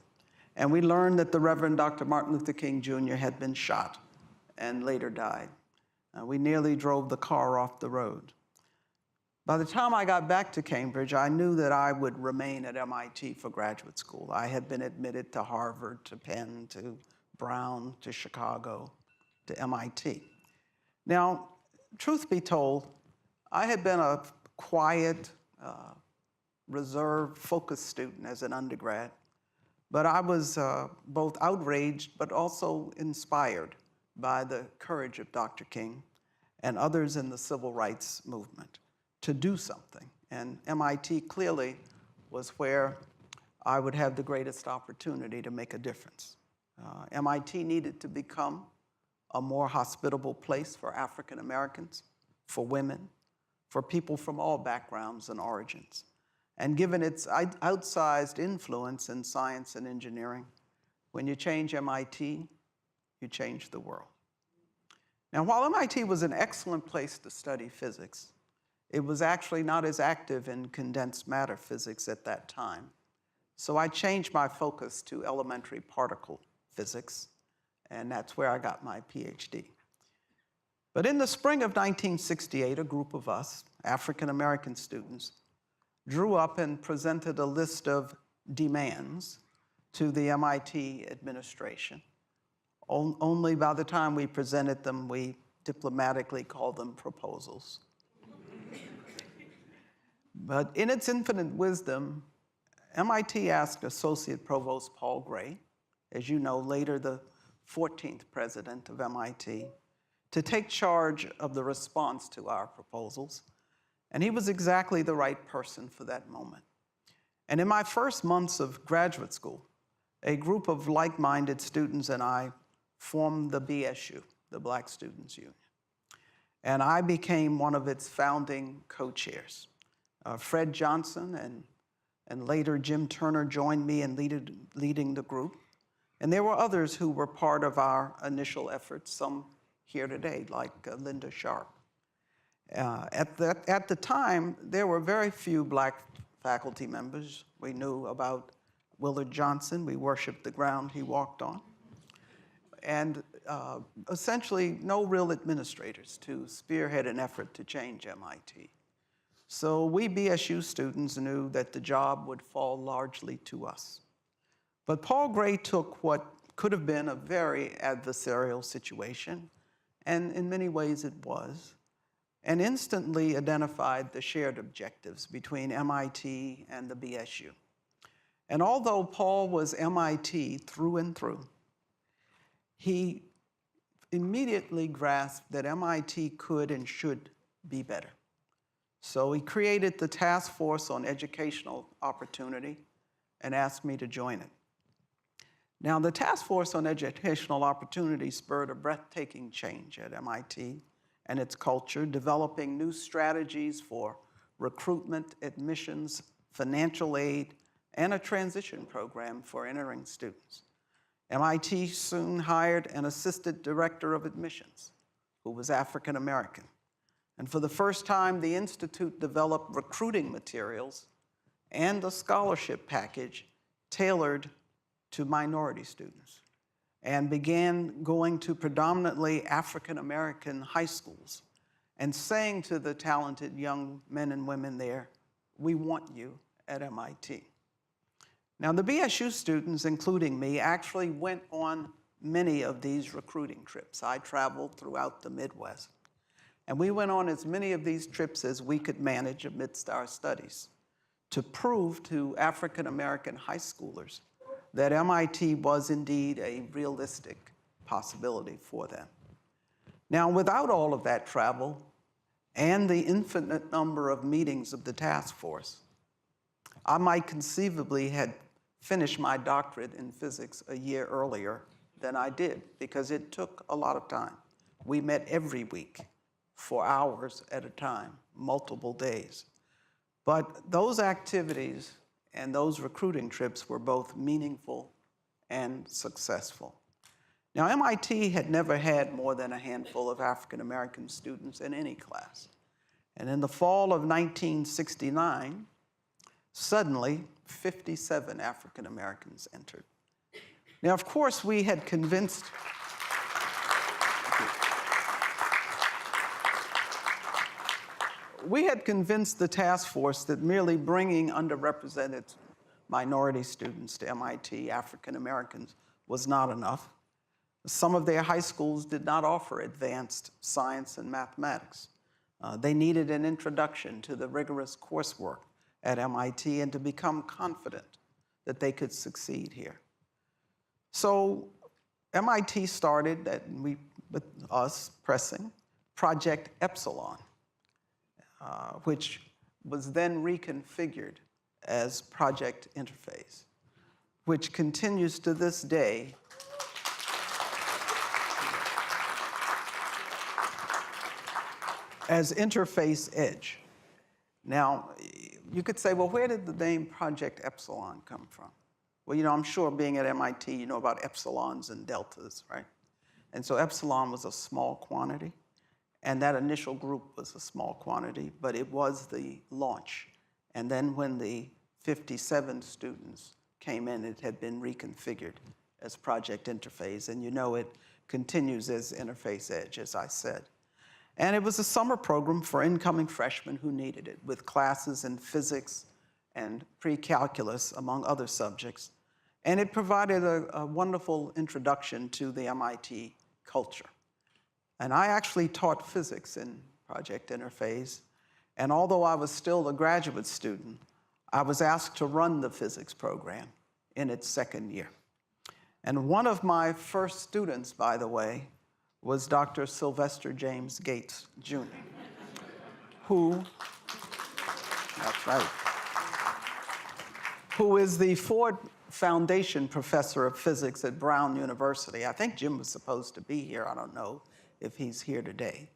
[SPEAKER 7] And we learned that the Reverend Dr. Martin Luther King Jr. had been shot and later died. We nearly drove the car off the road. By the time I got back to Cambridge, I knew that I would remain at MIT for graduate school. I had been admitted to Harvard, to Penn, to Brown, to Chicago, to MIT. Now, truth be told, I had been a quiet, reserved, focused student as an undergrad, but I was both outraged but also inspired by the courage of Dr. King and others in the civil rights movement to do something. And MIT clearly was where I would have the greatest opportunity to make a difference. MIT needed to become a more hospitable place for African Americans, for women, for people from all backgrounds and origins. And given its outsized influence in science and engineering, when you change MIT, you change the world. Now, while MIT was an excellent place to study physics, it was actually not as active in condensed matter physics at that time. So I changed my focus to elementary particle physics, and that's where I got my PhD. But in the spring of 1968, a group of us, African American students, drew up and presented a list of demands to the MIT administration Only by the time we presented them, we diplomatically called them proposals. But in its infinite wisdom, MIT asked Associate Provost Paul Gray, as you know, later the 14th president of MIT, to take charge of the response to our proposals. And he was exactly the right person for that moment. And in my first months of graduate school, a group of like-minded students and I formed the BSU, the Black Students Union. And I became one of its founding co-chairs. Fred Johnson and later Jim Turner joined me in leading the group. And there were others who were part of our initial efforts, some here today, like Linda Sharp. At the time, there were very few Black faculty members. We knew about Willard Johnson. We worshiped the ground he walked on. And essentially no real administrators to spearhead an effort to change MIT. So we BSU students knew that the job would fall largely to us. But Paul Gray took what could have been a very adversarial situation, and in many ways it was, and instantly identified the shared objectives between MIT and the BSU. And although Paul was MIT through and through, he immediately grasped that MIT could and should be better. So he created the Task Force on Educational Opportunity and asked me to join it. Now, the Task Force on Educational Opportunity spurred a breathtaking change at MIT and its culture, developing new strategies for recruitment, admissions, financial aid, and a transition program for entering students. MIT soon hired an assistant director of admissions who was African American. And for the first time, the Institute developed recruiting materials and a scholarship package tailored to minority students, and began going to predominantly African American high schools and saying to the talented young men and women there, "We want you at MIT." Now, the BSU students, including me, actually went on many of these recruiting trips. I traveled throughout the Midwest, and we went on as many of these trips as we could manage amidst our studies to prove to African American high schoolers that MIT was indeed a realistic possibility for them. Now, without all of that travel and the infinite number of meetings of the task force, I might conceivably had finished my doctorate in physics a year earlier than I did, because it took a lot of time. We met every week for hours at a time, multiple days. But those activities and those recruiting trips were both meaningful and successful. Now, MIT had never had more than a handful of African American students in any class. And in the fall of 1969, suddenly 57 African Americans entered. Now, of course, we had convinced the task force that merely bringing underrepresented minority students to MIT, African Americans, was not enough. Some of their high schools did not offer advanced science and mathematics. They needed an introduction to the rigorous coursework at MIT and to become confident that they could succeed here. So MIT started, with us pressing, Project Epsilon, which was then reconfigured as Project Interface, which continues to this day as Interface Edge. Now, you could say, well, where did the name Project Epsilon come from? Well, you know, I'm sure being at MIT, you know about epsilons and deltas, right? And so epsilon was a small quantity, and that initial group was a small quantity, but it was the launch. And then when the 57 students came in, it had been reconfigured as Project Interface, and you know it continues as Interface Edge, as I said. And it was a summer program for incoming freshmen who needed it, with classes in physics and pre-calculus, among other subjects. And it provided a wonderful introduction to the MIT culture. And I actually taught physics in Project Interphase. And although I was still a graduate student, I was asked to run the physics program in its second year. And one of my first students, by the way, was Dr. Sylvester James Gates, Jr., who, that's right, who is the Ford Foundation Professor of Physics at Brown University. I think Jim was supposed to be here. I don't know if he's here today.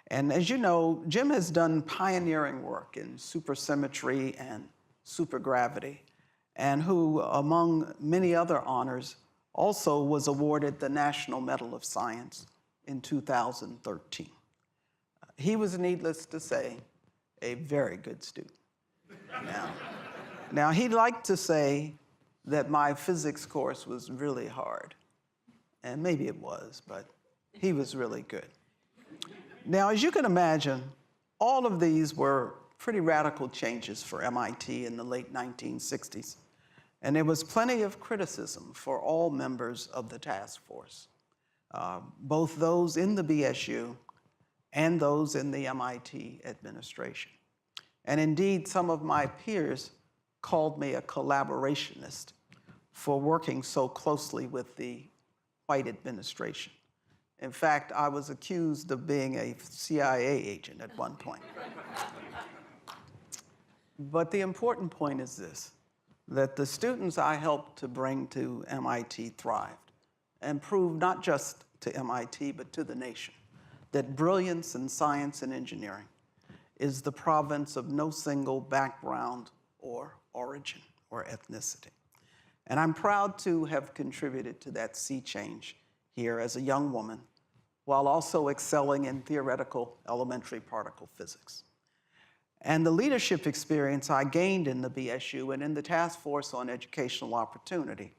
[SPEAKER 7] And as you know, Jim has done pioneering work in supersymmetry and supergravity, and who, among many other honors, also was awarded the National Medal of Science in 2013. He was, needless to say, a very good student. Now, he'd like to say that my physics course was really hard, and maybe it was, but he was really good. Now, as you can imagine, all of these were pretty radical changes for MIT in the late 1960s, and there was plenty of criticism for all members of the task force, both those in the BSU and those in the MIT administration. And indeed, some of my peers called me a collaborationist for working so closely with the white administration. In fact, I was accused of being a CIA agent at one point. But the important point is this, that the students I helped to bring to MIT thrived and proved not just to MIT, but to the nation, that brilliance in science and engineering is the province of no single background or origin or ethnicity. And I'm proud to have contributed to that sea change here as a young woman, while also excelling in theoretical elementary particle physics. And the leadership experience I gained in the BSU and in the Task Force on Educational Opportunity,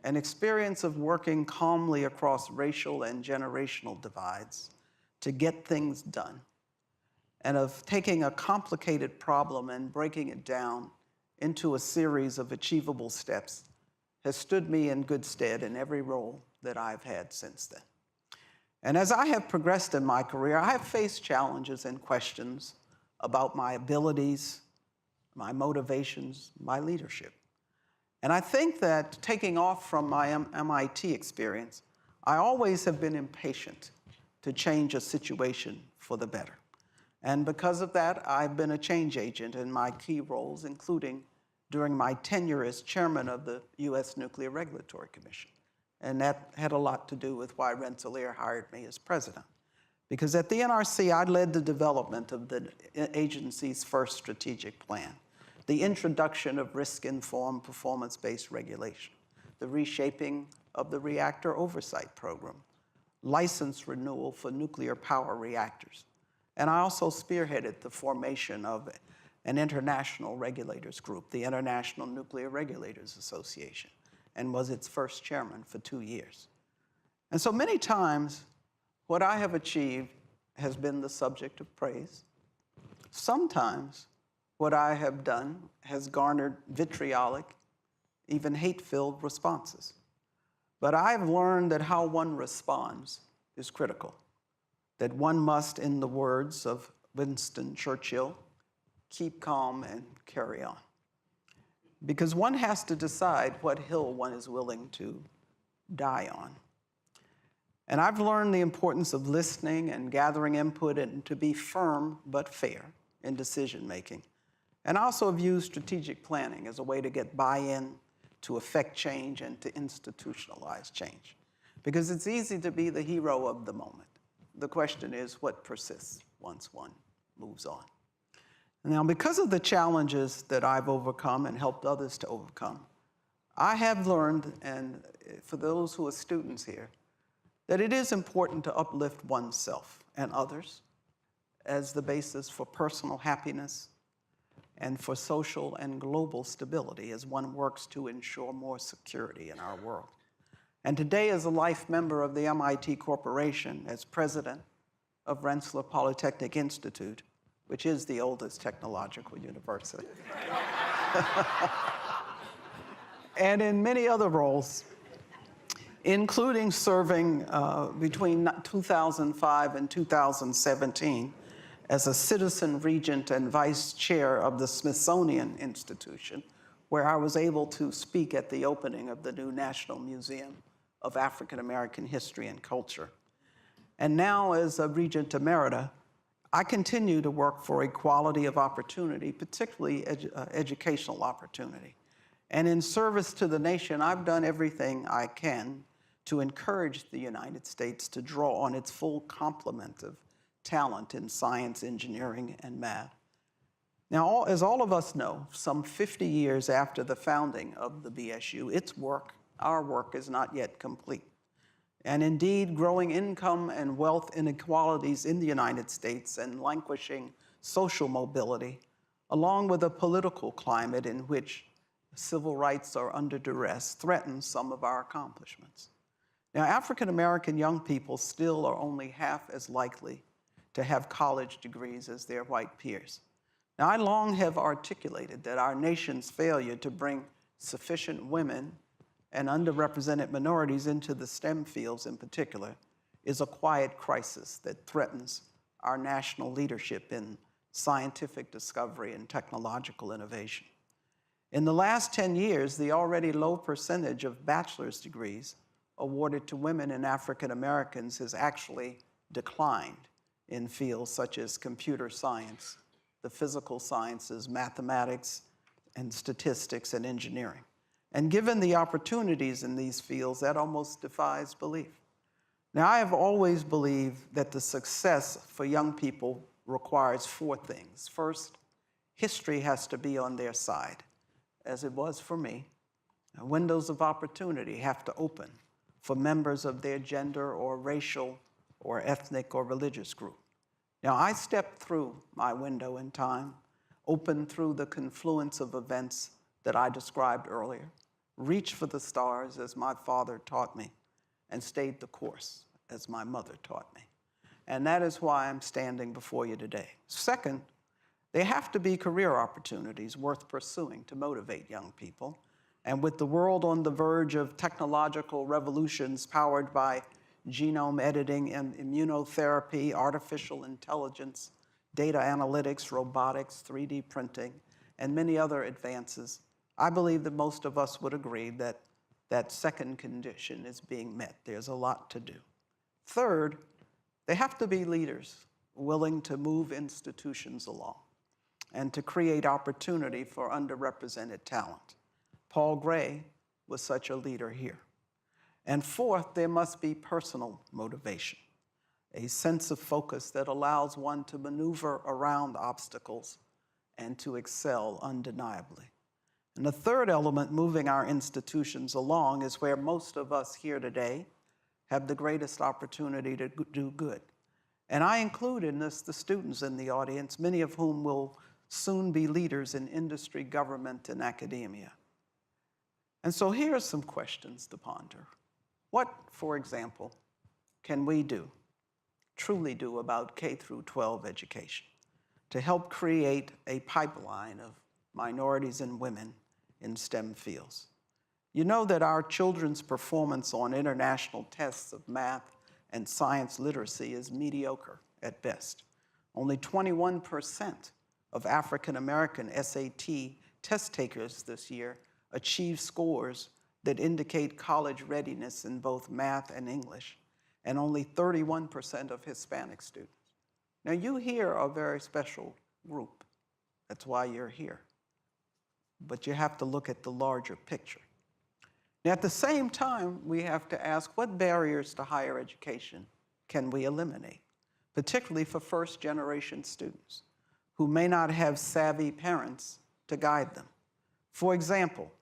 [SPEAKER 7] an experience of working calmly across racial and generational divides to get things done, and of taking a complicated problem and breaking it down into a series of achievable steps, has stood me in good stead in every role that I've had since then. And as I have progressed in my career, I have faced challenges and questions about my abilities, my motivations, my leadership. And I think that taking off from my MIT experience, I always have been impatient to change a situation for the better. And because of that, I've been a change agent in my key roles, including during my tenure as chairman of the U.S. Nuclear Regulatory Commission. And that had a lot to do with why Rensselaer hired me as president. Because at the NRC, I led the development of the agency's first strategic plan, the introduction of risk-informed performance-based regulation, the reshaping of the reactor oversight program, license renewal for nuclear power reactors. And I also spearheaded the formation of an international regulators group, the International Nuclear Regulators Association, and was its first chairman for 2 years. And so many times, what I have achieved has been the subject of praise. Sometimes, what I have done has garnered vitriolic, even hate-filled responses. But I've learned that how one responds is critical, that one must, in the words of Winston Churchill, keep calm and carry on. Because one has to decide what hill one is willing to die on. And I've learned the importance of listening and gathering input and to be firm but fair in decision making. And I also have used strategic planning as a way to get buy-in, to affect change, and to institutionalize change. Because it's easy to be the hero of the moment. The question is what persists once one moves on. Now, because of the challenges that I've overcome and helped others to overcome, I have learned, and for those who are students here, that it is important to uplift oneself and others as the basis for personal happiness and for social and global stability as one works to ensure more security in our world. And today, as a life member of the MIT Corporation, as president of Rensselaer Polytechnic Institute, which is the oldest technological university, and in many other roles, including serving between 2005 and 2017 as a citizen regent and vice chair of the Smithsonian Institution, where I was able to speak at the opening of the new National Museum of African American History and Culture. And now, as a Regent Emerita, I continue to work for equality of opportunity, particularly educational opportunity. And in service to the nation, I've done everything I can to encourage the United States to draw on its full complement of talent in science, engineering, and math. Now, as all of us know, some 50 years after the founding of the BSU, its work, our work, is not yet complete. And indeed, growing income and wealth inequalities in the United States and languishing social mobility, along with a political climate in which civil rights are under duress, threaten some of our accomplishments. Now, African American young people still are only half as likely to have college degrees as their white peers. Now, I long have articulated that our nation's failure to bring sufficient women and underrepresented minorities into the STEM fields in particular is a quiet crisis that threatens our national leadership in scientific discovery and technological innovation. In the last 10 years, the already low percentage of bachelor's degrees awarded to women and African Americans has actually declined in fields such as computer science, the physical sciences, mathematics, and statistics, and engineering. And given the opportunities in these fields, that almost defies belief. Now, I have always believed that the success for young people requires four things. First, history has to be on their side, as it was for me. Windows of opportunity have to open for members of their gender or racial or ethnic or religious group. Now, I stepped through my window in time, opened through the confluence of events that I described earlier, reached for the stars as my father taught me, and stayed the course as my mother taught me. And that is why I'm standing before you today. Second, there have to be career opportunities worth pursuing to motivate young people. And with the world on the verge of technological revolutions powered by genome editing and immunotherapy, artificial intelligence, data analytics, robotics, 3D printing, and many other advances, I believe that most of us would agree that that second condition is being met. There's a lot to do. Third, they have to be leaders willing to move institutions along and to create opportunity for underrepresented talent. Paul Gray was such a leader here. And fourth, there must be personal motivation, a sense of focus that allows one to maneuver around obstacles and to excel undeniably. And the third element moving our institutions along is where most of us here today have the greatest opportunity to do good. And I include in this the students in the audience, many of whom will soon be leaders in industry, government, and academia. And so here are some questions to ponder. What, for example, can we do, truly do about K through 12 education to help create a pipeline of minorities and women in STEM fields? You know that our children's performance on international tests of math and science literacy is mediocre at best. Only 21% of African American SAT test takers this year achieve scores that indicate college readiness in both math and English, and only 31% of Hispanic students. Now, you here are a very special group. That's why you're here. But you have to look at the larger picture. Now, at the same time, we have to ask, what barriers to higher education can we eliminate, particularly for first-generation students who may not have savvy parents to guide them? For example,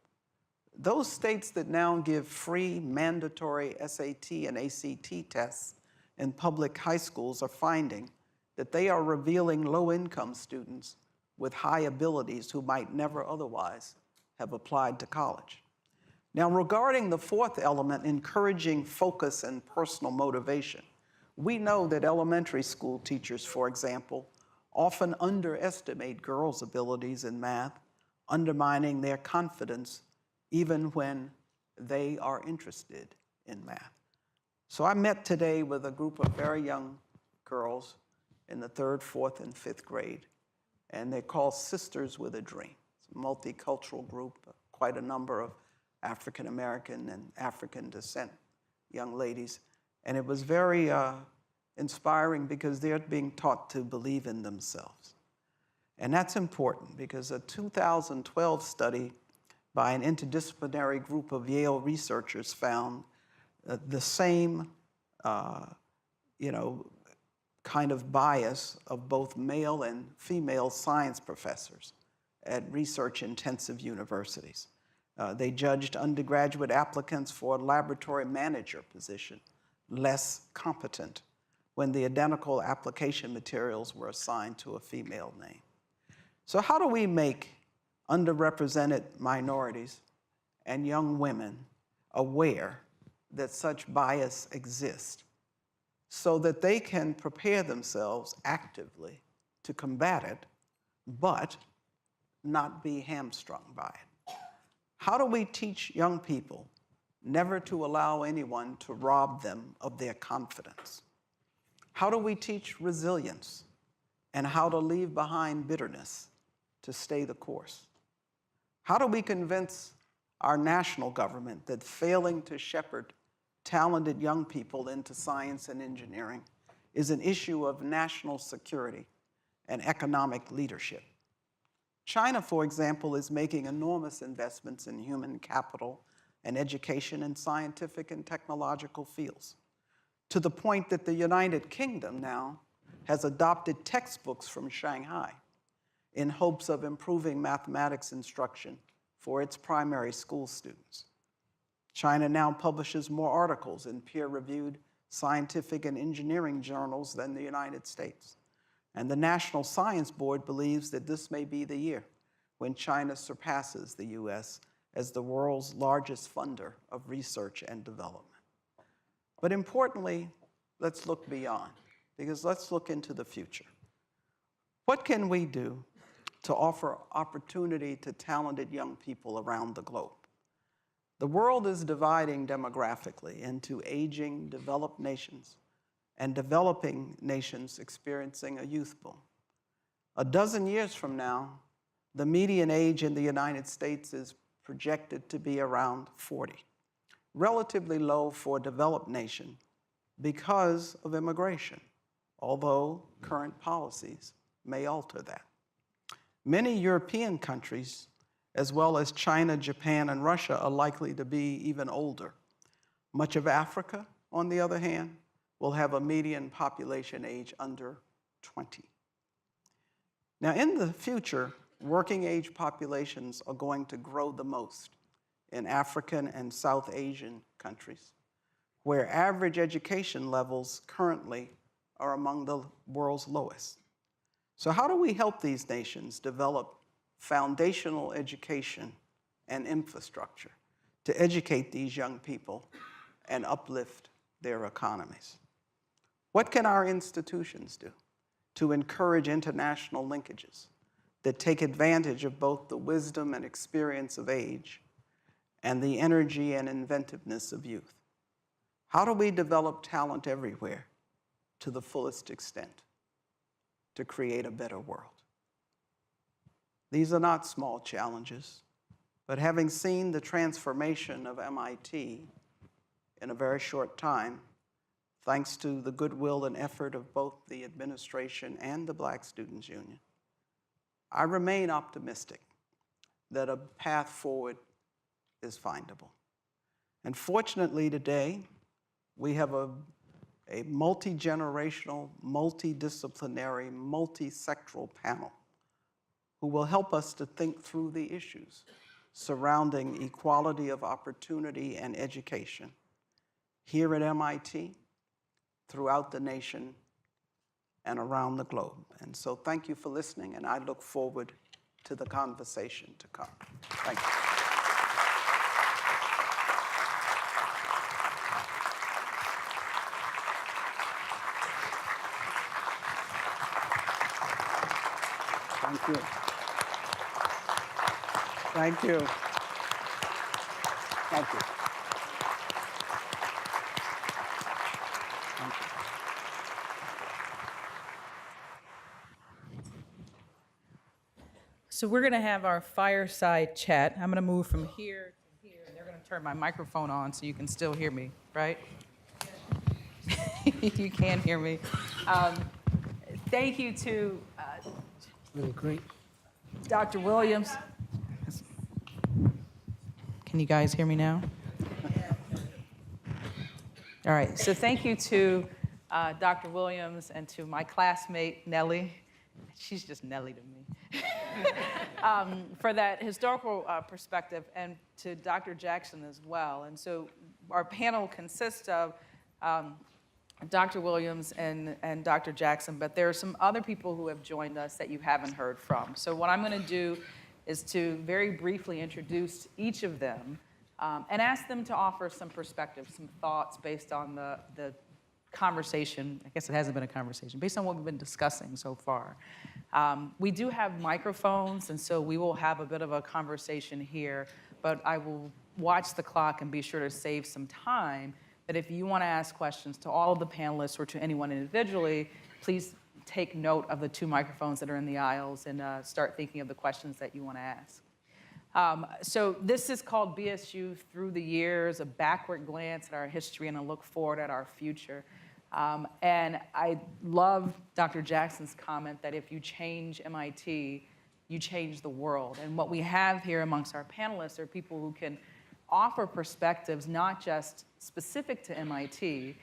[SPEAKER 7] those states that now give free mandatory SAT and ACT tests in public high schools are finding that they are revealing low-income students with high abilities who might never otherwise have applied to college. Now, regarding the fourth element, encouraging focus and personal motivation, we know that elementary school teachers, for example, often underestimate girls' abilities in math, undermining their confidence even when they are interested in math. So I met today with a group of very young girls in the 3rd, 4th, and 5th grade, and they're called Sisters with a Dream. It's a multicultural group, quite a number of African American and African descent young ladies. And it was very inspiring because they're being taught to believe in themselves. And that's important because a 2012 study by an interdisciplinary group of Yale researchers found the same kind of bias of both male and female science professors at research-intensive universities. They judged undergraduate applicants for a laboratory manager position less competent when the identical application materials were assigned to a female name. So how do we make underrepresented minorities and young women aware that such bias exists so that they can prepare themselves actively to combat it, but not be hamstrung by it? How do we teach young people never to allow anyone to rob them of their confidence? How do we teach resilience and how to leave behind bitterness to stay the course? How do we convince our national government that failing to shepherd talented young people into science and engineering is an issue of national security and economic leadership? China, for example, is making enormous investments in human capital and education in scientific and technological fields, to the point that the United Kingdom now has adopted textbooks from Shanghai in hopes of improving mathematics instruction for its primary school students. China now publishes more articles in peer-reviewed scientific and engineering journals than the United States. And the National Science Board believes that this may be the year when China surpasses the US as the world's largest funder of research and development. But importantly, let's look beyond, because let's look into the future. What can we do to offer opportunity to talented young people around the globe? The world is dividing demographically into aging developed nations and developing nations experiencing a youth boom. A dozen years from now, the median age in the United States is projected to be around 40, relatively low for a developed nation because of immigration, although current policies may alter that. Many European countries, as well as China, Japan, and Russia, are likely to be even older. Much of Africa, on the other hand, will have a median population age under 20. Now, in the future, working age populations are going to grow the most in African and South Asian countries, where average education levels currently are among the world's lowest. So how do we help these nations develop foundational education and infrastructure to educate these young people and uplift their economies? What can our institutions do to encourage international linkages that take advantage of both the wisdom and experience of age and the energy and inventiveness of youth? How do we develop talent everywhere to the fullest extent to create a better world? These are not small challenges, but having seen the transformation of MIT in a very short time, thanks to the goodwill and effort of both the administration and the Black Students Union, I remain optimistic that a path forward is findable. And fortunately today, we have a multi-generational, multidisciplinary, multi-sectoral panel who will help us to think through the issues surrounding equality of opportunity and education here at MIT, throughout the nation, and around the globe. And so thank you for listening, and I look forward to the conversation to come. Thank you. Thank you. Thank you. Thank you.
[SPEAKER 2] So we're going to have our fireside chat. I'm going to move from here to here. They're going to turn my microphone on so you can still hear me, right? You can hear me. Thank you to
[SPEAKER 4] Really great.
[SPEAKER 2] Dr. Williams. Can you guys hear me now? All right, so thank you to Dr. Williams and to my classmate, Nelly. She's just Nelly to me. For that historical perspective, and to Dr. Jackson as well. And so our panel consists of Dr. Williams and Dr. Jackson, but there are some other people who have joined us that you haven't heard from. So what I'm going to do is to very briefly introduce each of them and ask them to offer some perspective, some thoughts based on the conversation. I guess it hasn't been a conversation, based on what we've been discussing so far. We do have microphones, and so we will have a bit of a conversation here, but I will watch the clock and be sure to save some time that if you want to ask questions to all of the panelists or to anyone individually, please take note of the 2 microphones that are in the aisles and start thinking of the questions that you want to ask. So this is called BSU Through the Years, a backward glance at our history and a look forward at our future. And I love Dr. Jackson's comment that if you change MIT, you change the world. And what we have here amongst our panelists are people who can offer perspectives not just specific to MIT,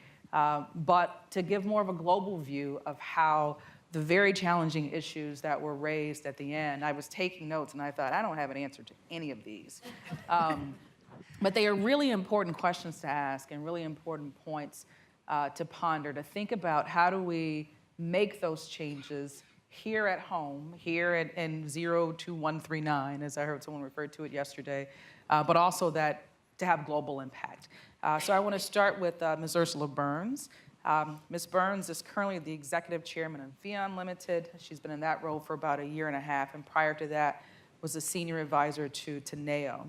[SPEAKER 2] but to give more of a global view of how the very challenging issues that were raised at the end. I was taking notes and I thought, I don't have an answer to any of these. But they are really important questions to ask and really important points to ponder, to think about how do we make those changes here at home, here in 02139, as I heard someone refer to it yesterday, but also that to have global impact. So I want to start with Ms. Ursula Burns. Ms. Burns is currently the executive chairman of VEON Limited. She's been in that role for about 1.5 years, and prior to that was a senior advisor to NAO.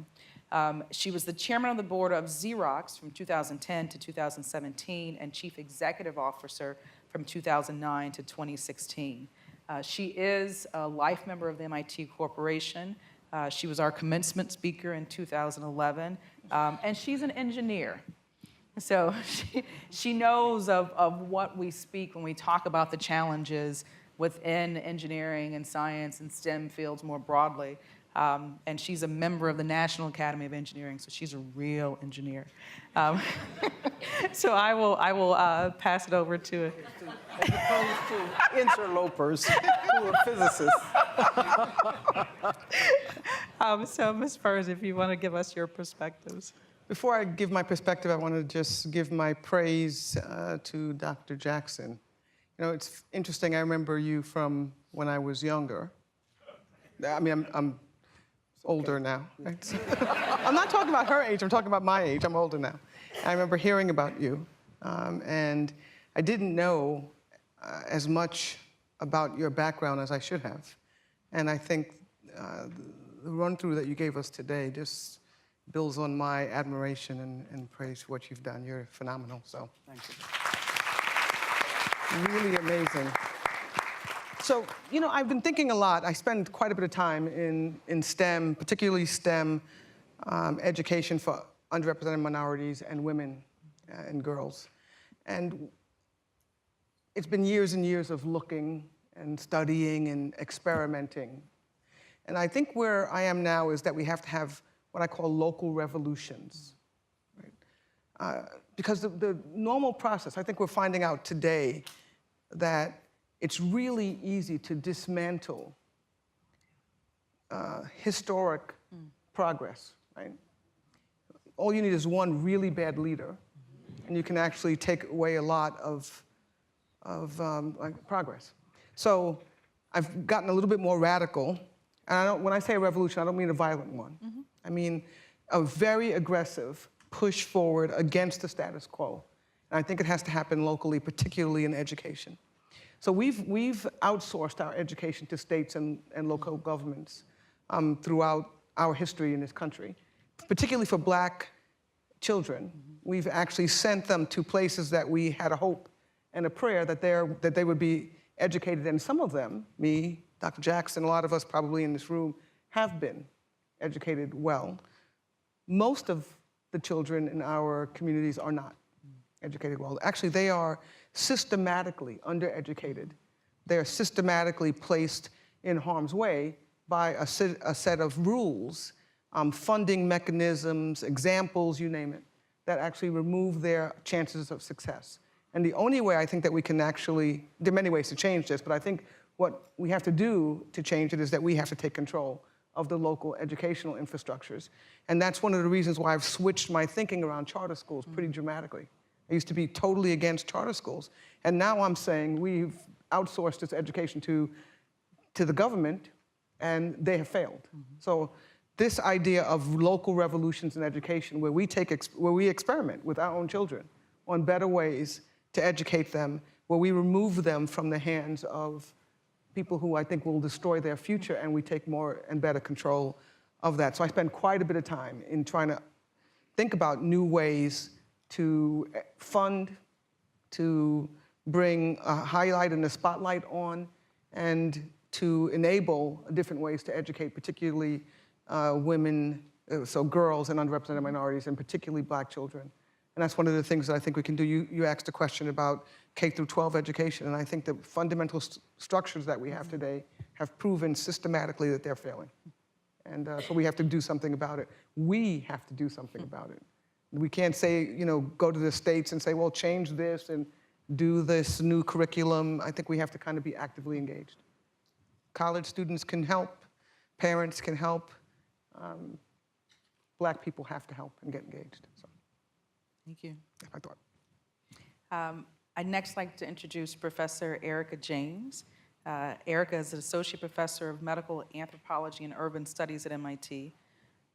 [SPEAKER 2] She was the chairman of the board of Xerox from 2010 to 2017 and chief executive officer from 2009 to 2016. She is a life member of the MIT Corporation. She was our commencement speaker in 2011, and she's an engineer. So she knows of what we speak when we talk about the challenges within engineering and science and STEM fields more broadly. And she's a member of the National Academy of Engineering, so she's a real engineer. So I will pass it over to.
[SPEAKER 8] As opposed to interlopers who are physicists.
[SPEAKER 2] So Ms. Burns, if you want to give us your perspectives.
[SPEAKER 8] Before I give my perspective, I want to just give my praise to Dr. Jackson. You know, it's interesting. I remember you from when I was younger. I mean, I'm older now. Right? So, I'm not talking about her age. I'm talking about my age. I'm older now. I remember hearing about you, and I didn't know as much about your background as I should have. And I think the run-through that you gave us today just builds on my admiration and praise for what you've done. You're phenomenal, so thank you. Really amazing. So, you know, I've been thinking a lot. I spend quite a bit of time in STEM, particularly STEM education for underrepresented minorities and women and girls. And it's been years and years of looking and studying and experimenting. And I think where I am now is that we have to have what I call local revolutions, right? Because the normal process, I think we're finding out today that it's really easy to dismantle historic progress, right? All you need is one really bad leader, and you can actually take away a lot of progress. So I've gotten a little bit more radical. And when I say a revolution, I don't mean a violent one. Mm-hmm. I mean a very aggressive push forward against the status quo. And I think it has to happen locally, particularly in education. So we've outsourced our education to states and local governments throughout our history in this country, particularly for Black children. We've actually sent them to places that we had a hope and a prayer that they would be educated. And some of them, me, Dr. Jackson, a lot of us probably in this room, have been educated well. Most of the children in our communities are not educated well. Actually, they are systematically undereducated. They are systematically placed in harm's way by a set of rules, funding mechanisms, examples, you name it, that actually remove their chances of success. And the only way I think that we can actually, there are many ways to change this, but I think what we have to do to change it is that we have to take control of the local educational infrastructures. And that's one of the reasons why I've switched my thinking around charter schools pretty dramatically. I used to be totally against charter schools. And now I'm saying we've outsourced this education to the government, and they have failed. So this idea of local revolutions in education, where we experiment with our own children on better ways to educate them, where we remove them from the hands of people who I think will destroy their future, and we take more and better control of that. So I spend quite a bit of time in trying to think about new ways to fund, to bring a highlight and a spotlight on, and to enable different ways to educate, particularly women, so girls and underrepresented minorities, and particularly Black children. And that's one of the things that I think we can do. You asked a question about K through 12 education, and I think the fundamental structures that we have today have proven systematically that they're failing. And so we have to do something about it. We have to do something about it. We can't say, go to the states and say, well, change this and do this new curriculum. I think we have to kind of be actively engaged. College students can help, parents can help. Black people have to help and get engaged. So.
[SPEAKER 9] Thank you.
[SPEAKER 8] I thought.
[SPEAKER 9] I'd next like to introduce Professor Erica James. Erica is an associate professor of medical anthropology and urban studies at MIT.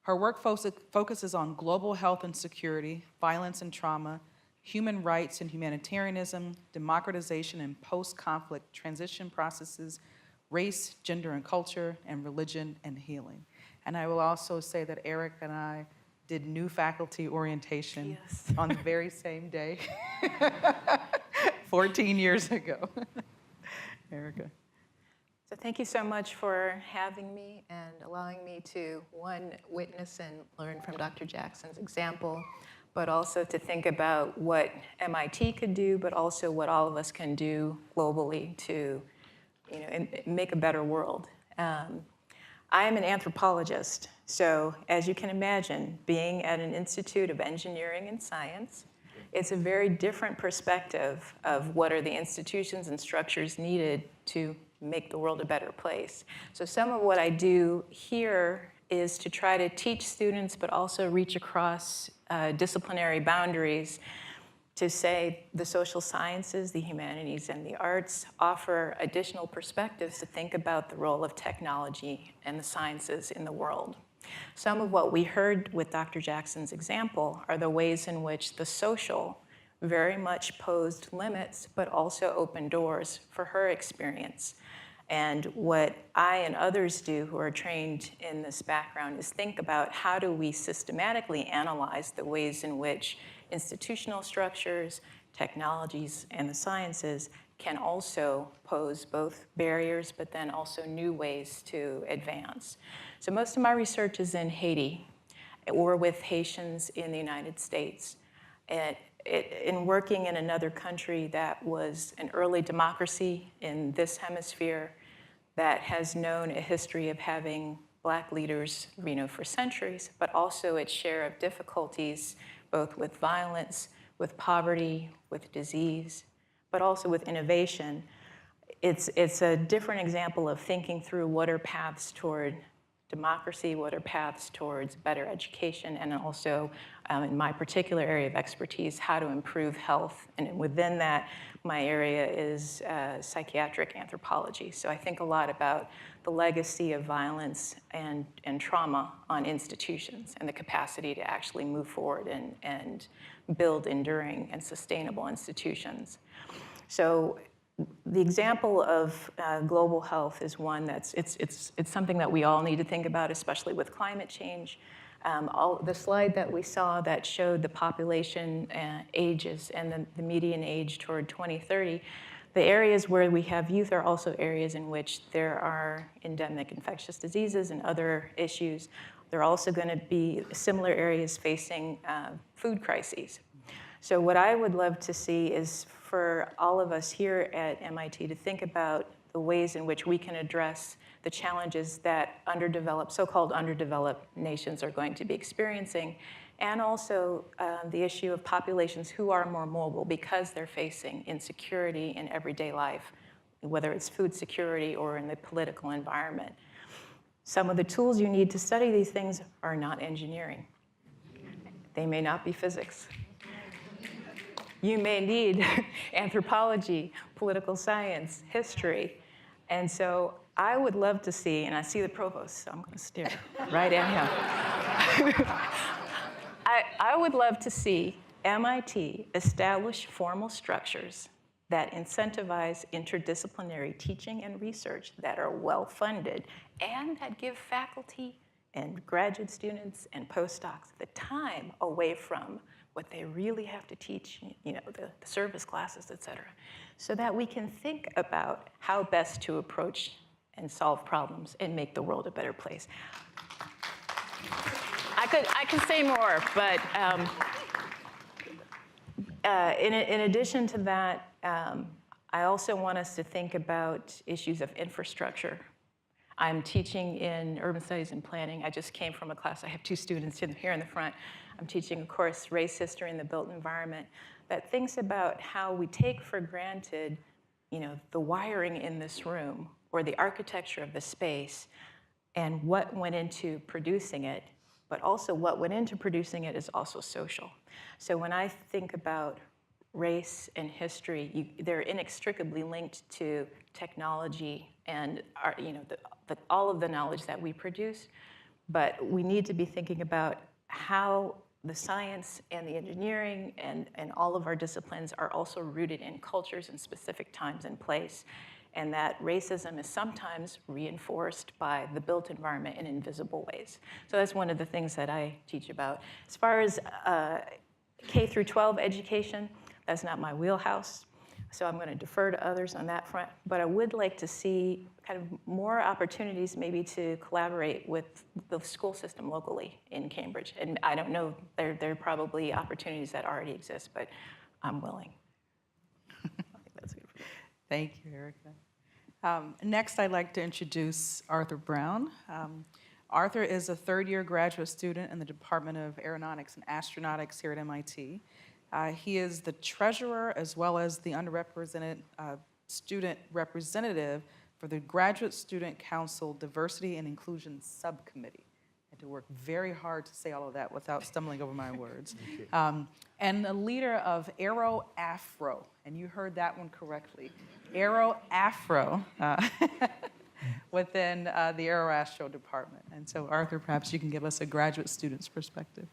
[SPEAKER 9] Her work focuses on global health and security, violence and trauma, human rights and humanitarianism, democratization and post-conflict transition processes, race, gender and culture, and religion and healing. And I will also say that Eric and I did new faculty orientation on the very same day, 14 years ago. Erica.
[SPEAKER 10] So thank you so much for having me and allowing me to, one, witness and learn from Dr. Jackson's example, but also to think about what MIT could do, but also what all of us can do globally to make a better world. I am an anthropologist, so as you can imagine, being at an Institute of Engineering and Science, it's a very different perspective of what are the institutions and structures needed to make the world a better place. So some of what I do here is to try to teach students, but also reach across disciplinary boundaries to say the social sciences, the humanities, and the arts offer additional perspectives to think about the role of technology and the sciences in the world. Some of what we heard with Dr. Jackson's example are the ways in which the social very much posed limits, but also opened doors for her experience. And what I and others do who are trained in this background is think about how do we systematically analyze the ways in which institutional structures, technologies, and the sciences can also pose both barriers, but then also new ways to advance. So most of my research is in Haiti or with Haitians in the United States. In working in another country that was an early democracy in this hemisphere that has known a history of having Black leaders, for centuries, but also its share of difficulties, both with violence, with poverty, with disease, but also with innovation. It's a different example of thinking through what are paths toward democracy, what are paths towards better education, and also, in my particular area of expertise, how to improve health. And within that, my area is psychiatric anthropology. So I think a lot about the legacy of violence and trauma on institutions and the capacity to actually move forward and build enduring and sustainable institutions. So the example of global health is one that's it's something that we all need to think about, especially with climate change. The slide that we saw that showed the population ages and the median age toward 2030, the areas where we have youth are also areas in which there are endemic infectious diseases and other issues. There are also going to be similar areas facing food crises. So what I would love to see is for all of us here at MIT to think about the ways in which we can address the challenges that so-called underdeveloped nations are going to be experiencing, and also the issue of populations who are more mobile because they're facing insecurity in everyday life, whether it's food security or in the political environment. Some of the tools you need to study these things are not engineering. They may not be physics. You may need anthropology, political science, history. And so I would love to see, and I see the provost, so I'm going to stare right at him. I would love to see MIT establish formal structures that incentivize interdisciplinary teaching and research that are well-funded and that give faculty and graduate students and postdocs the time away from what they really have to teach, the service classes, et cetera, so that we can think about how best to approach and solve problems and make the world a better place. I could say more, but in addition to that, I also want us to think about issues of infrastructure. I'm teaching in urban studies and planning. I just came from a class. I have 2 students here in the front. I'm teaching a course, Race History in the Built Environment, that thinks about how we take for granted, the wiring in this room or the architecture of the space and what went into producing it, but also what went into producing it is also social. So when I think about race and history, they're inextricably linked to technology and all of the knowledge that we produce. But we need to be thinking about how the science and the engineering and all of our disciplines are also rooted in cultures and specific times and place, and that racism is sometimes reinforced by the built environment in invisible ways. So that's one of the things that I teach about. As far as K through 12 education, that's not my wheelhouse, so I'm going to defer to others on that front. But I would like to see kind of more opportunities maybe to collaborate with the school system locally in Cambridge. And I don't know, there are probably opportunities that already exist, but I'm willing. I think that's good.
[SPEAKER 9] Thank you, Erica. Next, I'd like to introduce Arthur Brown. Arthur is a third-year graduate student in the Department of Aeronautics and Astronautics here at MIT. He is the treasurer as well as the underrepresented student representative for the Graduate Student Council Diversity and Inclusion Subcommittee. I had to work very hard to say all of that without stumbling over my words. And the leader of Aero Afro, and you heard that one correctly, Aero Afro within the Aero Astro department. And so Arthur, perhaps you can give us a graduate student's perspective.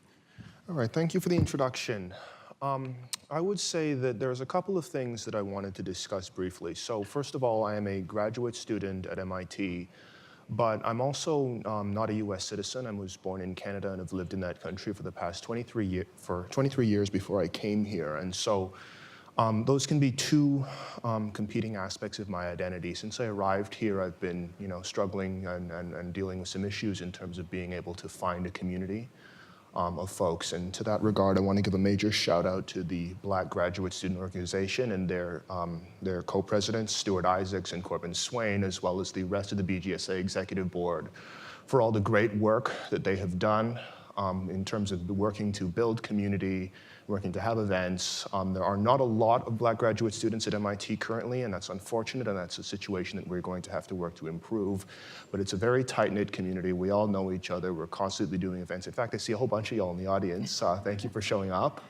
[SPEAKER 11] All right, thank you for the introduction. I would say that there's a couple of things that I wanted to discuss briefly. So first of all, I am a graduate student at MIT, but I'm also not a US citizen. I was born in Canada and have lived in that country for the past 23 years before I came here. And so those can be 2 competing aspects of my identity. Since I arrived here, I've been struggling and dealing with some issues in terms of being able to find a community of folks. And to that regard, I want to give a major shout out to the Black Graduate Student Organization and their co-presidents, Stuart Isaacs and Corbin Swain, as well as the rest of the BGSA Executive Board for all the great work that they have done in terms of working to build community, working to have events. There are not a lot of Black graduate students at MIT currently, and that's unfortunate, and that's a situation that we're going to have to work to improve. But it's a very tight-knit community. We all know each other. We're constantly doing events. In fact, I see a whole bunch of y'all in the audience. Thank you for showing up.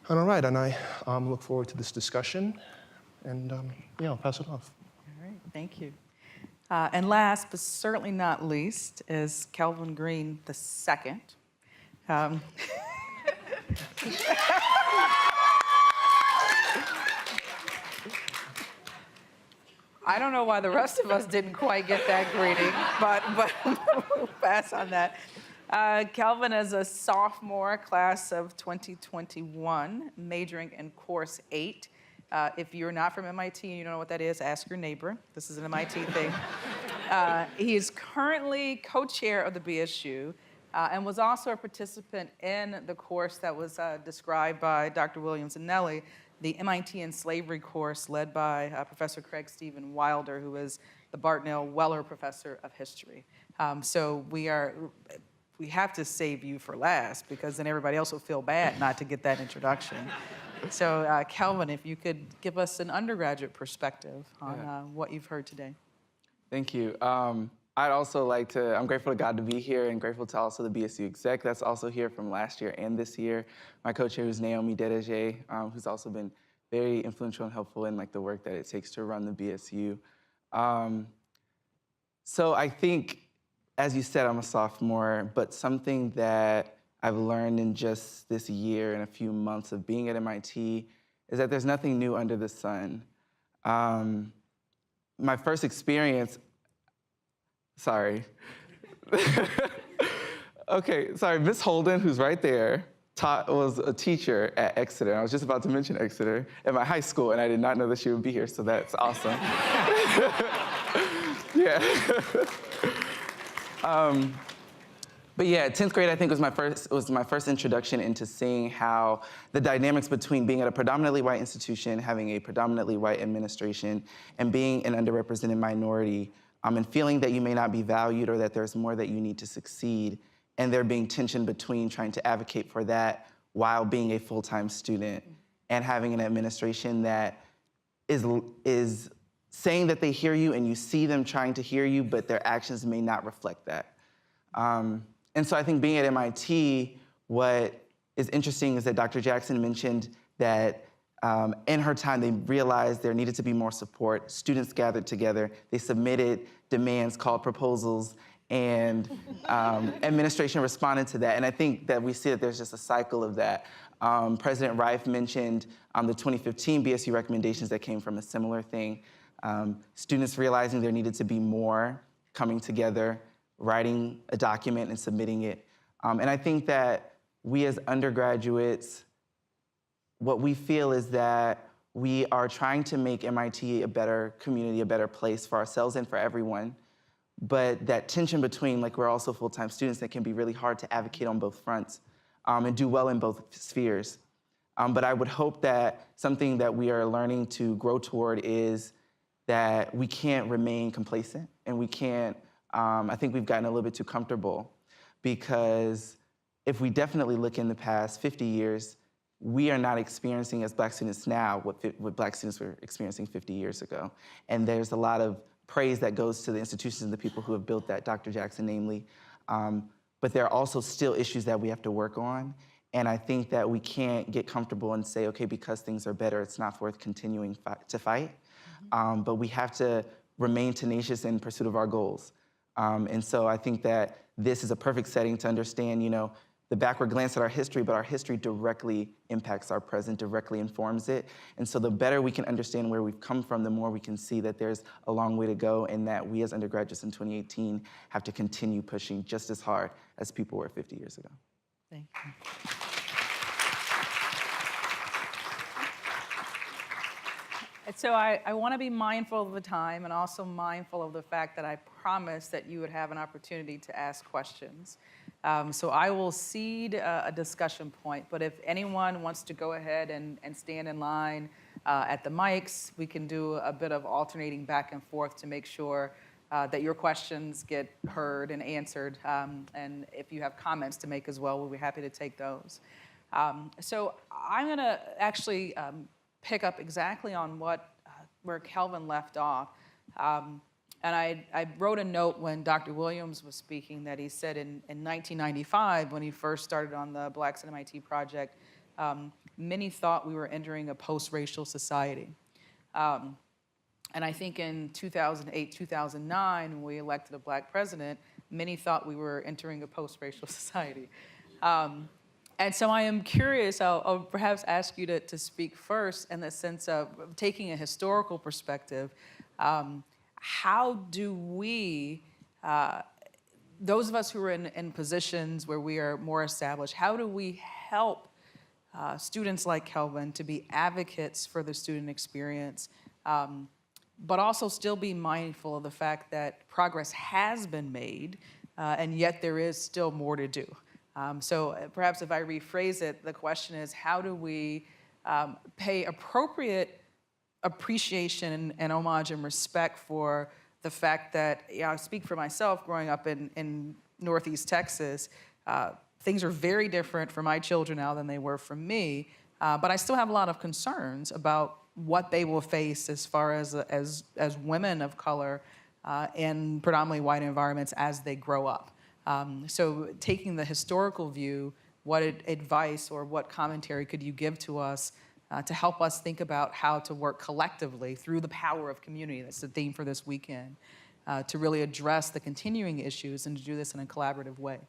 [SPEAKER 11] And all right, and I look forward to this discussion, and I'll pass it off.
[SPEAKER 9] All right, thank you. And last, but certainly not least, is Kelvin Green II. I don't know why the rest of us didn't quite get that greeting, but we'll pass on that. Kelvin is a sophomore, class of 2021, majoring in course 8. If you're not from MIT and you don't know what that is, ask your neighbor. This is an MIT thing. He is currently co-chair of the BSU and was also a participant in the course that was described by Dr. Williams and Nelly, the MIT and Slavery course led by Professor Craig Stephen Wilder, who is the Bartnell Weller Professor of History. So we have to save you for last, because then everybody else will feel bad not to get that introduction. So Kelvin, if you could give us an undergraduate perspective on what you've heard today.
[SPEAKER 12] Thank you. I'd also like to, I'm grateful to God to be here and grateful to also the BSU exec that's also here from last year and this year. My co-chair is Naomi Dedeje, who's also been very influential and helpful in like the work that it takes to run the BSU. So I think, as you said, I'm a sophomore, but something that I've learned in just this year and a few months of being at MIT is that there's nothing new under the sun. My first experience, sorry. Okay, sorry, Miss Holden, who's right there, was a teacher at Exeter. I was just about to mention Exeter at my high school, and I did not know that she would be here, so that's awesome. Yeah. But yeah, 10th grade I think was my first introduction into seeing how the dynamics between being at a predominantly white institution, having a predominantly white administration, and being an underrepresented minority, and feeling that you may not be valued or that there's more that you need to succeed, and there being tension between trying to advocate for that while being a full-time student, and having an administration that is saying that they hear you and you see them trying to hear you, but their actions may not reflect that. And so I think being at MIT, what is interesting is that Dr. Jackson mentioned that in her time, they realized there needed to be more support. Students gathered together, they submitted demands called proposals, and administration responded to that. And I think that we see that there's just a cycle of that. President Reif mentioned the 2015 BSU recommendations that came from a similar thing. Students realizing there needed to be more coming together, writing a document and submitting it. And I think that we as undergraduates, what we feel is that we are trying to make MIT a better community, a better place for ourselves and for everyone. But that tension between, like, we're also full-time students, that can be really hard to advocate on both fronts and do well in both spheres. But I would hope that something that we are learning to grow toward is that we can't remain complacent, and we can't, I think we've gotten a little bit too comfortable, because if we definitely look in the past 50 years, we are not experiencing as Black students now what Black students were experiencing 50 years ago. And there's a lot of praise that goes to the institutions and the people who have built that, Dr. Jackson namely. But there are also still issues that we have to work on. And I think that we can't get comfortable and say, okay, because things are better, it's not worth continuing to fight. But we have to remain tenacious in pursuit of our goals. And so I think that this is a perfect setting to understand, you know, the backward glance at our history, but our history directly impacts our present, directly informs it. And so the better we can understand where we've come from, the more we can see that there's a long way to go, and that we as undergraduates in 2018 have to continue pushing just as hard as people were 50 years ago.
[SPEAKER 9] Thank you. So I want to be mindful of the time and also mindful of the fact that I promised that you would have an opportunity to ask questions. So I will cede a discussion point, but if anyone wants to go ahead and stand in line at the mics, we can do a bit of alternating back and forth to make sure that your questions get heard and answered. And if you have comments to make as well, we'll be happy to take those. So I'm going to actually pick up exactly on where Kelvin left off. And I wrote a note when Dr. Williams was speaking that he said in 1995, when he first started on the Blacks at MIT project, many thought we were entering a post-racial society. And I think in 2008, 2009, when we elected a Black president, many thought we were entering a post-racial society. And so I am curious, I'll perhaps ask you to speak first in the sense of taking a historical perspective. How do we those of us who are in positions where we are more established, how do we help students like Kelvin to be advocates for the student experience, but also still be mindful of the fact that progress has been made, and yet there is still more to do. So perhaps if I rephrase it, the question is, how do we pay appropriate appreciation and homage and respect for the fact that, I speak for myself, growing up in Northeast Texas, things are very different for my children now than they were for me, but I still have a lot of concerns about what they will face as far as women of color in predominantly white environments as they grow up. So taking the historical view, what advice or what commentary could you give to us to help us think about how to work collectively through the power of community, that's the theme for this weekend, to really address the continuing issues and to do this in a collaborative way?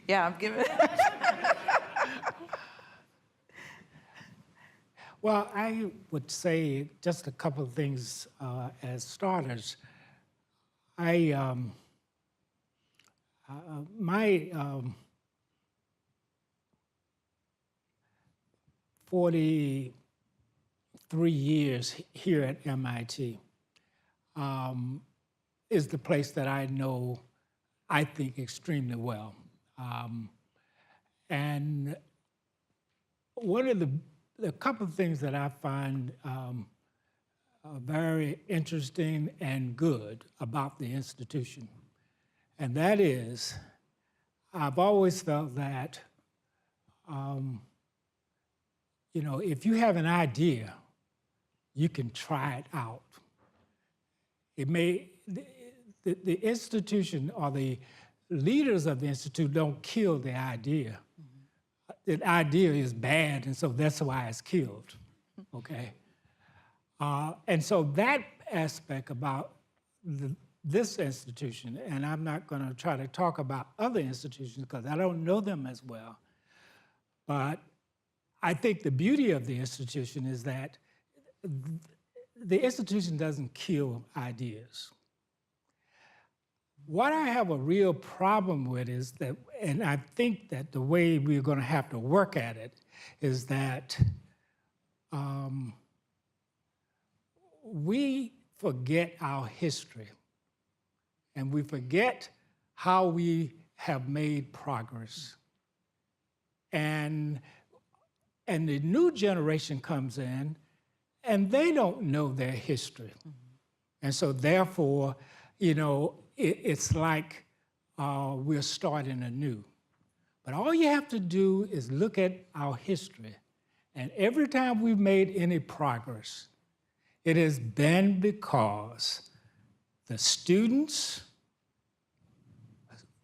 [SPEAKER 9] Yeah, I'm giving
[SPEAKER 4] Well, I would say just a couple of things as starters. My 43 years here at MIT is the place that I know, I think, extremely well. And one of the couple of things that I find very interesting and good about the institution, and that is, I've always felt that, if you have an idea, you can try it out. It may, the institution or the leaders of the institute don't kill the idea. The idea is bad, and so that's why it's killed, okay? And so that aspect about this institution, and I'm not gonna try to talk about other institutions because I don't know them as well, but I think the beauty of the institution is that the institution doesn't kill ideas. What I have a real problem with is that, and I think that the way we're going to have to work at it is that we forget our history and we forget how we have made progress. And the new generation comes in and they don't know their history. And so therefore, it's like we're starting anew. But all you have to do is look at our history. And every time we've made any progress, it has been because the students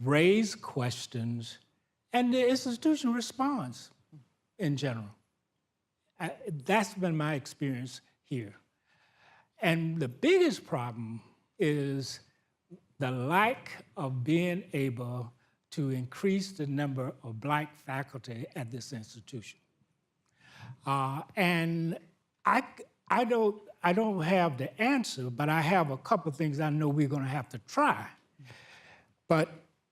[SPEAKER 4] raise questions and the institution responds in general. That's been my experience here. And the biggest problem is the lack of being able to increase the number of Black faculty at this institution. And I don't have the answer, but I have a couple of things I know we're gonna have to try. But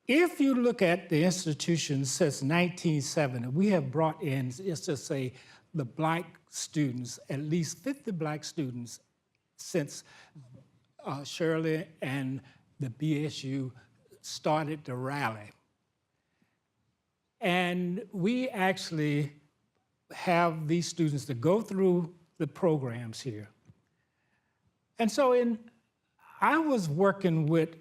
[SPEAKER 4] if you look at the institution since 1970, we have brought in, let's just say, the Black students, at least 50 Black students since Shirley and the BSU started to rally. And we actually have these students to go through the programs here. And so I was working with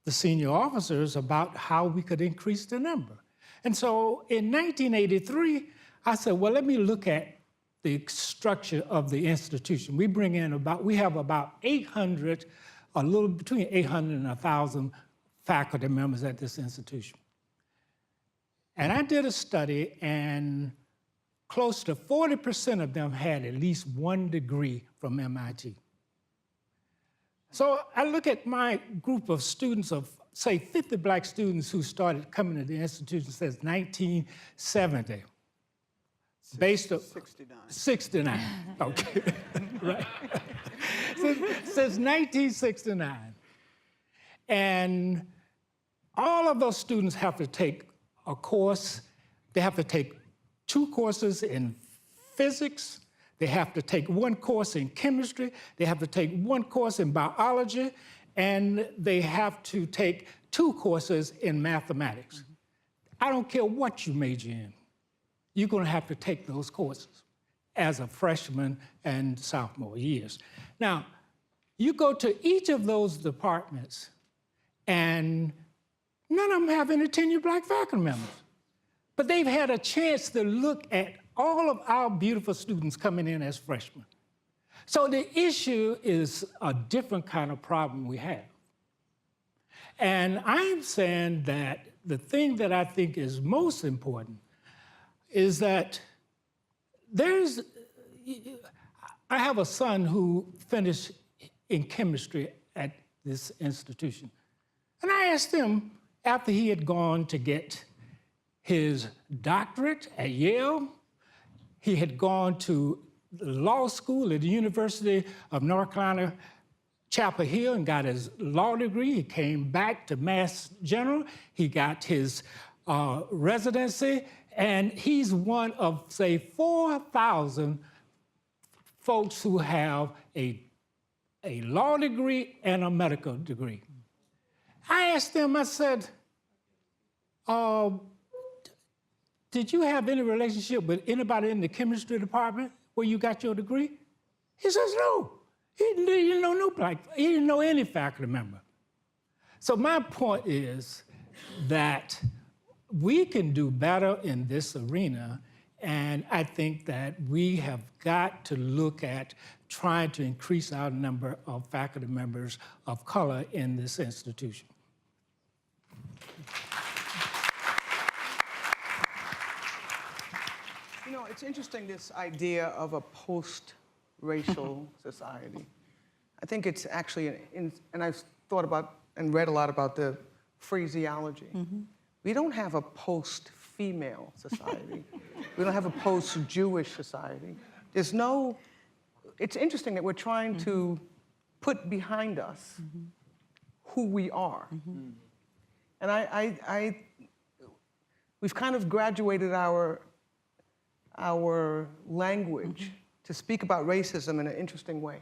[SPEAKER 4] the senior officers about how we could increase the number. And so in 1983, I said, well, let me look at the structure of the institution. We have about 800, a little between 800 and 1,000 faculty members at this institution. And I did a study, and close to 40% of them had at least one degree from MIT. So I look at my group of students of, say, 50 Black students who started coming to the institution since 1970. Based on 69. 69, okay, right. Since since 1969. And all of those students have to take a course. They have to take 2 courses in physics. They have to take 1 course in chemistry. They have to take 1 course in biology. And they have to take 2 courses in mathematics. I don't care what you major in. You're going to have to take those courses as a freshman and sophomore years. Now, you go to each of those departments, and none of them have any tenured Black faculty members. But they've had a chance to look at all of our beautiful students coming in as freshmen. So the issue is a different kind of problem we have. And I'm saying that the thing that I think is most important is that I have a son who finished in chemistry at this institution. And I asked him, after he had gone to get his doctorate at Yale, he had gone to law school at the University of North Carolina, Chapel Hill, and got his law degree. He came back to Mass General. He got his residency, and he's one of, say, 4,000 folks who have a law degree and a medical degree. I asked him, I said, did you have any relationship with anybody in the chemistry department where you got your degree? He says, no. He didn't know he didn't know any faculty member. So my point is that we can do better in this arena, and I think that we have got to look at trying to increase our number of faculty members of color in this institution.
[SPEAKER 8] You know, it's interesting, this idea of a post-racial society. I think it's actually, and I've thought about and read a lot about the phraseology. We don't have a post-female society. We don't have a post-Jewish society. There's no, it's interesting that we're trying to put behind us who we are. And we've kind of graduated our language to speak about racism in an interesting way,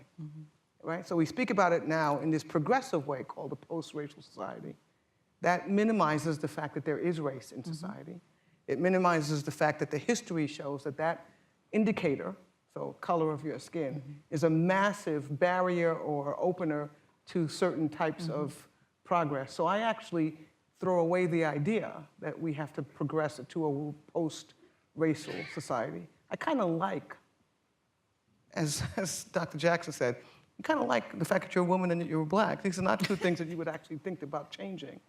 [SPEAKER 8] right? So we speak about it now in this progressive way called a post-racial society. That minimizes the fact that there is race in society. It minimizes the fact that the history shows that that indicator, so color of your skin, is a massive barrier or opener to certain types of progress. So I actually throw away the idea that we have to progress it to a post-racial society. I kind of like, as Dr. Jackson said, you kind of like the fact that you're a woman and that you're Black. These are not 2 things that you would actually think about changing.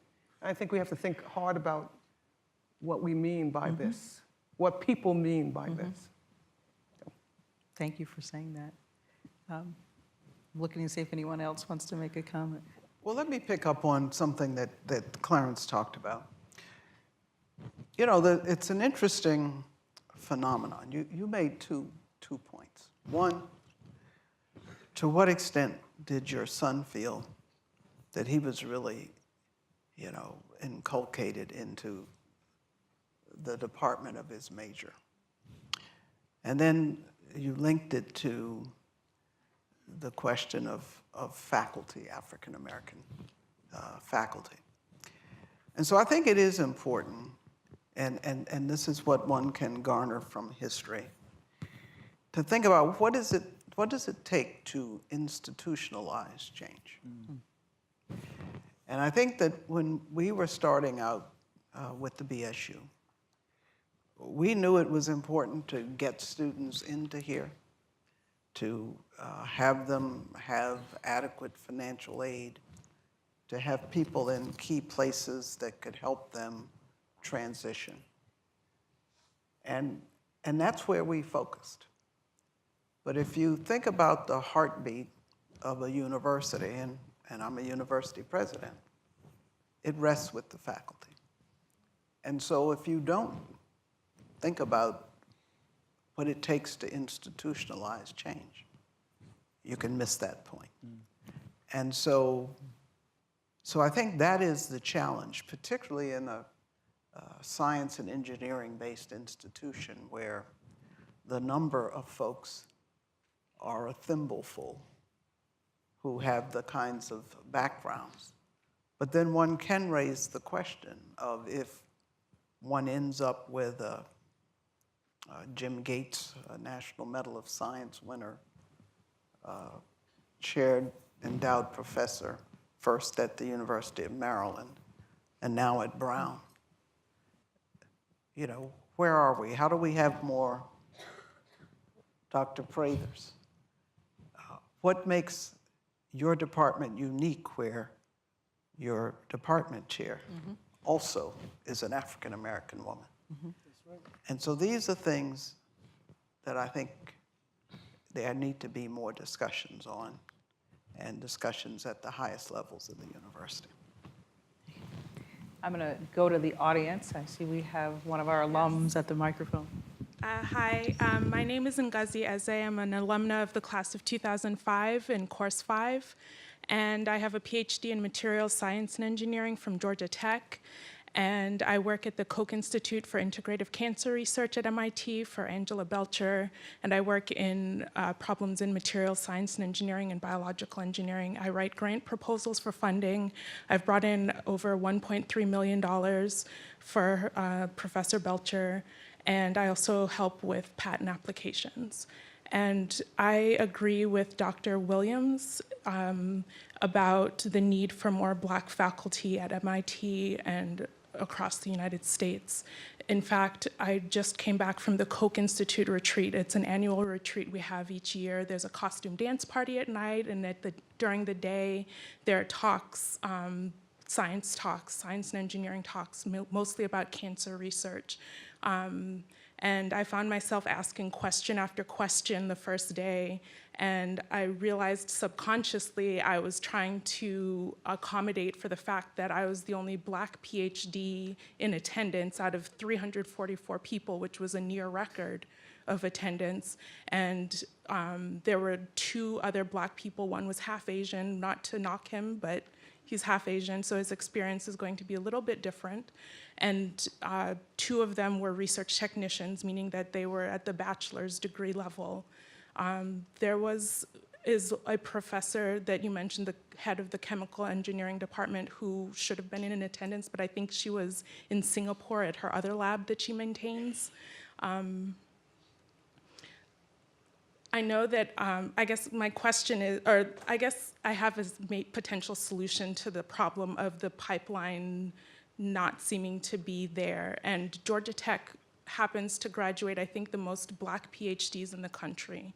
[SPEAKER 8] I think we have to think hard about what we mean by this, what people mean by this.
[SPEAKER 9] Thank you for saying that. I'm looking to see if anyone else wants to make a comment.
[SPEAKER 7] Well, let me pick up on something that Clarence talked about. You know, it's an interesting phenomenon. You made two points. One, to what extent did your son feel that he was really, you know, inculcated into the department of his major? And then you linked it to the question of faculty, African-American faculty. And so I think it is important, and this is what one can garner from history, to think about what does it take to institutionalize change? And I think that when we were starting out with the BSU, we knew it was important to get students into here, to have them have adequate financial aid, to have people in key places that could help them transition. And that's where we focused. But if you think about the heartbeat of a university, and I'm a university president, it rests with the faculty. And so if you don't think about what it takes to institutionalize change, you can miss that point. And so I think that is the challenge, particularly in a science and engineering-based institution where the number of folks are a thimbleful who have the kinds of backgrounds. But then one can raise the question of if one ends up with a Jim Gates, a National Medal of Science winner, chaired, endowed professor, first at the University of Maryland and now at Brown. You know, where are we? How do we have more Dr. Prathers? What makes your department unique where your department chair also is an African-American woman? And so these are things that I think there need to be more discussions on, and discussions at the highest levels of the university.
[SPEAKER 9] I'm going to go to the audience. I see we have one of our alums at the microphone.
[SPEAKER 13] Hi, my name is Ngozi Eze. I'm an alumna of the class of 2005 in course 5, and I have a PhD in materials science and engineering from Georgia Tech. And I work at the Koch Institute for Integrative Cancer Research at MIT for Angela Belcher, and I work in problems in materials science and engineering and biological engineering. I write grant proposals for funding. I've brought in over $1.3 million for Professor Belcher, and I also help with patent applications. And I agree with Dr. Williams about the need for more Black faculty at MIT and across the United States. In fact, I just came back from the Koch Institute retreat. It's an annual retreat we have each year. There's a costume dance party at night, and during the day, there are talks, science and engineering talks, mostly about cancer research. And I found myself asking question after question the first day, and I realized subconsciously I was trying to accommodate for the fact that I was the only Black PhD in attendance out of 344 people, which was a near record of attendance. And there were 2 other Black people. One was half Asian, not to knock him, but he's half Asian, so his experience is going to be a little bit different. And 2 of them were research technicians, meaning that they were at the bachelor's degree level. There is a professor that you mentioned, the head of the chemical engineering department, who should have been in attendance, but I think she was in Singapore at her other lab that she maintains. I know that, I guess my question is, or I guess I have a potential solution to the problem of the pipeline not seeming to be there. And Georgia Tech happens to graduate, I think, the most Black PhDs in the country.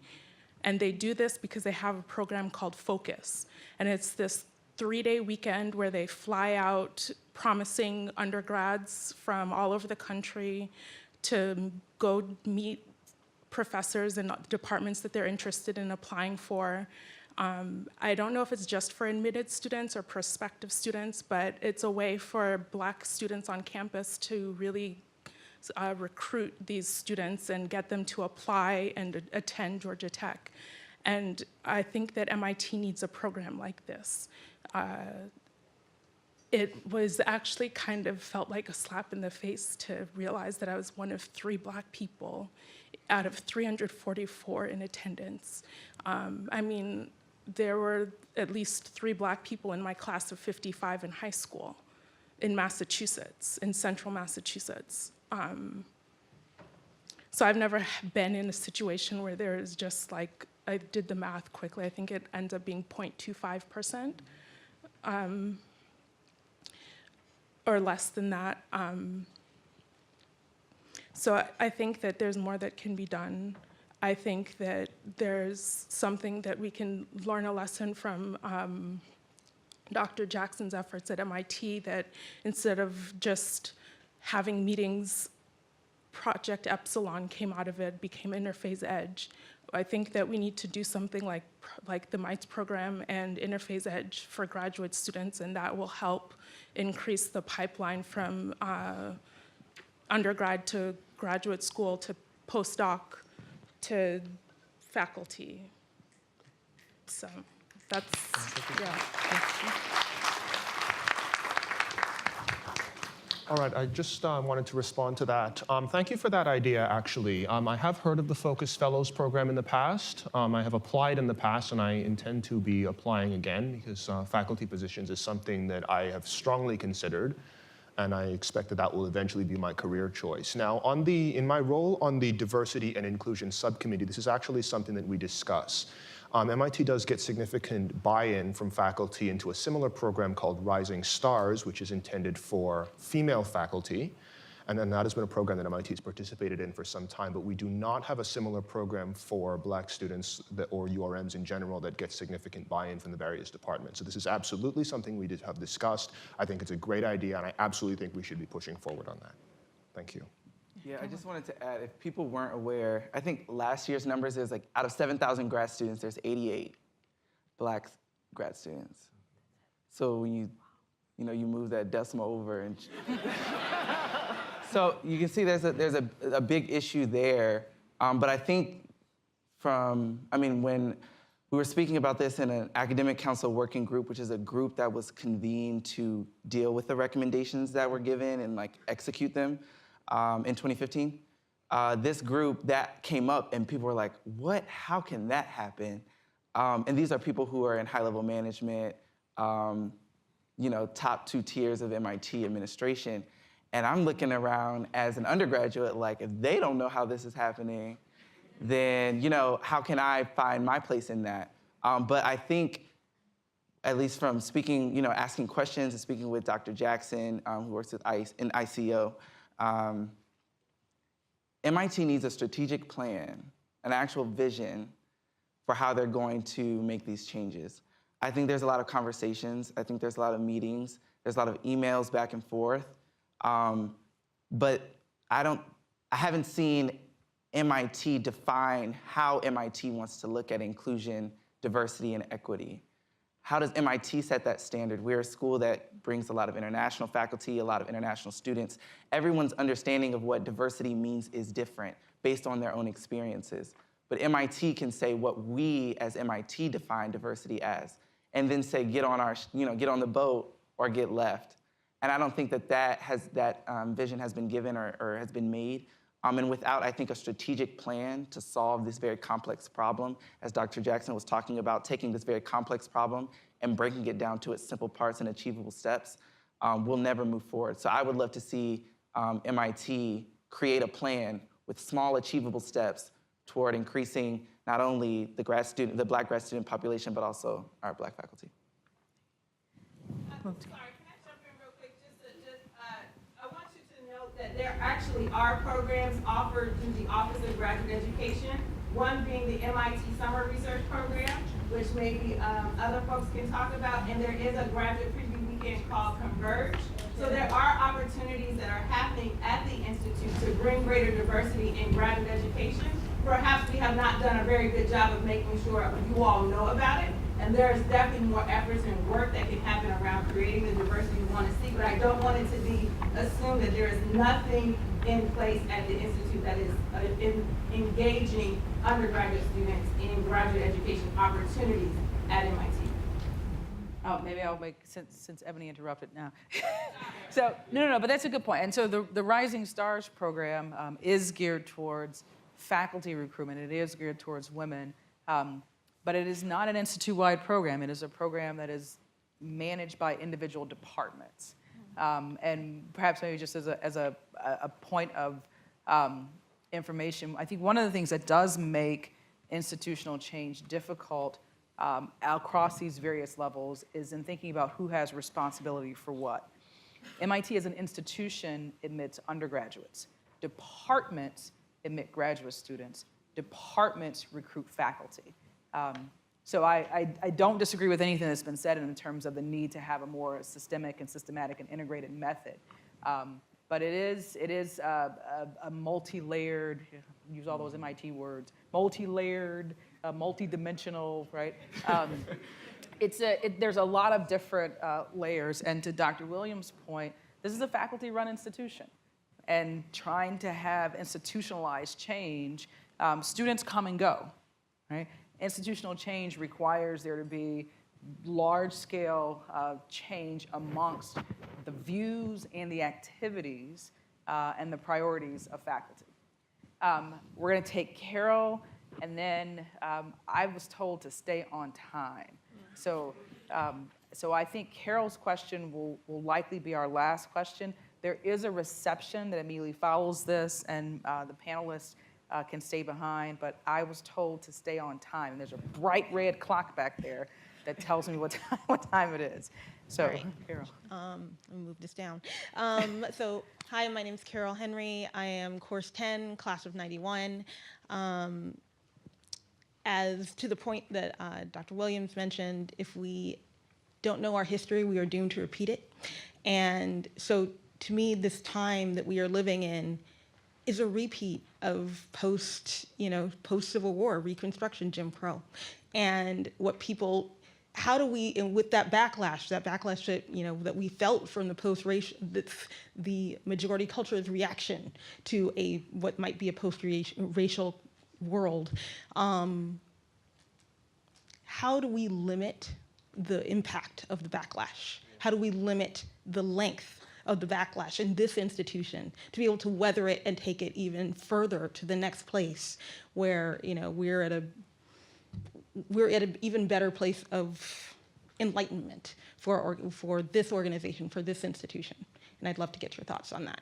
[SPEAKER 13] And they do this because they have a program called Focus. And it's this 3-day weekend where they fly out promising undergrads from all over the country to go meet professors and departments that they're interested in applying for. I don't know if it's just for admitted students or prospective students, but it's a way for Black students on campus to really recruit these students and get them to apply and attend Georgia Tech. And I think that MIT needs a program like this. It was actually kind of felt like a slap in the face to realize that I was one of 3 Black people out of 344 in attendance. I mean, there were at least 3 Black people in my class of 55 in high school in Massachusetts, in central Massachusetts. So I've never been in a situation where there is just like, I did the math quickly, I think it ends up being 0.25%, or less than that. So I think that there's more that can be done. I think that there's something that we can learn a lesson from Dr. Jackson's efforts at MIT, that instead of just having meetings, Project Epsilon came out of it, became Interphase Edge. I think that we need to do something like the MITES program and Interphase Edge for graduate students, and that will help increase the pipeline from undergrad to graduate school to postdoc to faculty. So that's, yeah.
[SPEAKER 11] All right, I just wanted to respond to that. Thank you for that idea, actually. I have heard of the Focus Fellows program in the past. I have applied in the past, and I intend to be applying again because faculty positions is something that I have strongly considered, and I expect that that will eventually be my career choice. Now, in my role on the Diversity and Inclusion Subcommittee, this is actually something that we discuss. MIT does get significant buy-in from faculty into a similar program called Rising Stars, which is intended for female faculty. And then that has been a program that MIT has participated in for some time, but we do not have a similar program for Black students or URMs in general that gets significant buy-in from the various departments. So this is absolutely something we have discussed. I think it's a great idea, and I absolutely think we should be pushing forward on that. Thank you.
[SPEAKER 12] Yeah, I just wanted to add, if people weren't aware, I think last year's numbers is like out of 7,000 grad students, there's 88 Black grad students. So when you move that decimal over, and so you can see there's a big issue there. But I think when we were speaking about this in an academic council working group, which is a group that was convened to deal with the recommendations that were given and like execute them. In 2015, this group, that came up and people were like, what, how can that happen? And these are people who are in high-level management, top 2 tiers of MIT administration. And I'm looking around as an undergraduate, like, if they don't know how this is happening, then, how can I find my place in that? But I think, at least from speaking, asking questions and speaking with Dr. Jackson, who works in ICO, MIT needs a strategic plan, an actual vision for how they're going to make these changes. I think there's a lot of conversations. I think there's a lot of meetings. There's a lot of emails back and forth. But I haven't seen MIT define how MIT wants to look at inclusion, diversity, and equity. How does MIT set that standard? We're a school that brings a lot of international faculty, a lot of international students. Everyone's understanding of what diversity means is different based on their own experiences. But MIT can say what we as MIT define diversity as, and then say, get on the boat or get left. And I don't think that vision has been given or has been made. And without, I think, a strategic plan to solve this very complex problem, as Dr. Jackson was talking about, taking this very complex problem and breaking it down to its simple parts and achievable steps, we'll never move forward. So I would love to see MIT create a plan with small, achievable steps toward increasing not only the Black grad student population, but also our Black faculty.
[SPEAKER 14] That there actually are programs offered through the Office of Graduate Education, one being the MIT Summer Research Program, which maybe other folks can talk about, and there is a graduate preview weekend called Converge. So there are opportunities that are happening at the Institute to bring greater diversity in graduate education. Perhaps we have not done a very good job of making sure you all know about it, and there's definitely more efforts and work that can happen around creating the diversity we want to see, but I don't want it to be assumed that there is nothing in place at the Institute that is engaging undergraduate students in graduate education opportunities at MIT.
[SPEAKER 9] Oh, maybe I'll make, since Ebony interrupted now. So, no, but that's a good point. And so the Rising Stars program is geared towards faculty recruitment. It is geared towards women. But it is not an institute-wide program. It is a program that is managed by individual departments. And perhaps maybe just as a point of information, I think one of the things that does make institutional change difficult across these various levels is in thinking about who has responsibility for what. MIT as an institution admits undergraduates. Departments admit graduate students. Departments recruit faculty. So I don't disagree with anything that's been said in terms of the need to have a more systemic and systematic and integrated method. But it is a multi-layered, use all those MIT words, multi-layered, multi-dimensional, right? There's a lot of different layers. And to Dr. Williams' point, this is a faculty-run institution. And trying to have institutionalized change, students come and go, right? institutional change requires there to be large-scale change amongst the views and the activities and the priorities of faculty. We're going to take Carol, and then I was told to stay on time. So I think Carol's question will likely be our last question. There is a reception that immediately follows this, and the panelists can stay behind, but I was told to stay on time. And there's a bright red clock back there that tells me what time it is. So,
[SPEAKER 15] right.
[SPEAKER 9] Carol.
[SPEAKER 15] Let me move this down. So, hi, my name is Carol Henry. I am course 10, class of 91. As to the point that Dr. Williams mentioned, if we don't know our history, we are doomed to repeat it. And so, to me, this time that we are living in is a repeat of post-Civil War, Reconstruction, Jim Crow. And what people, how do we, and with that backlash that, that we felt from the post-racial, the majority culture's reaction to what might be a post-racial world, how do we limit the impact of the backlash? How do we limit the length of the backlash in this institution to be able to weather it and take it even further to the next place where we're at an even better place of enlightenment for this organization, for this institution? And I'd love to get your thoughts on that.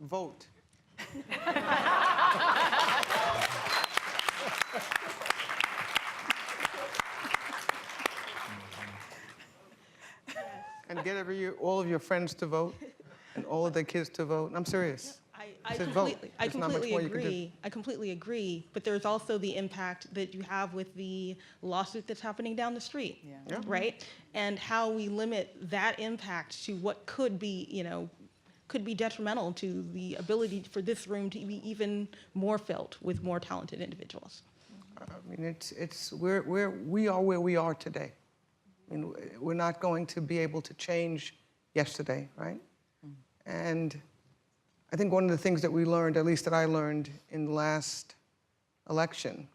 [SPEAKER 7] Vote.
[SPEAKER 8] And get all of your friends to vote and all of their kids to vote. I'm serious.
[SPEAKER 15] I completely agree. I completely agree. But there's also the impact that you have with the lawsuit that's happening down the street, right? And how we limit that impact to what could be detrimental to the ability for this room to be even more filled with more talented individuals.
[SPEAKER 8] I mean, we are where we are today. I mean, we're not going to be able to change yesterday, right? And I think one of the things that we learned, at least that I learned in the last election,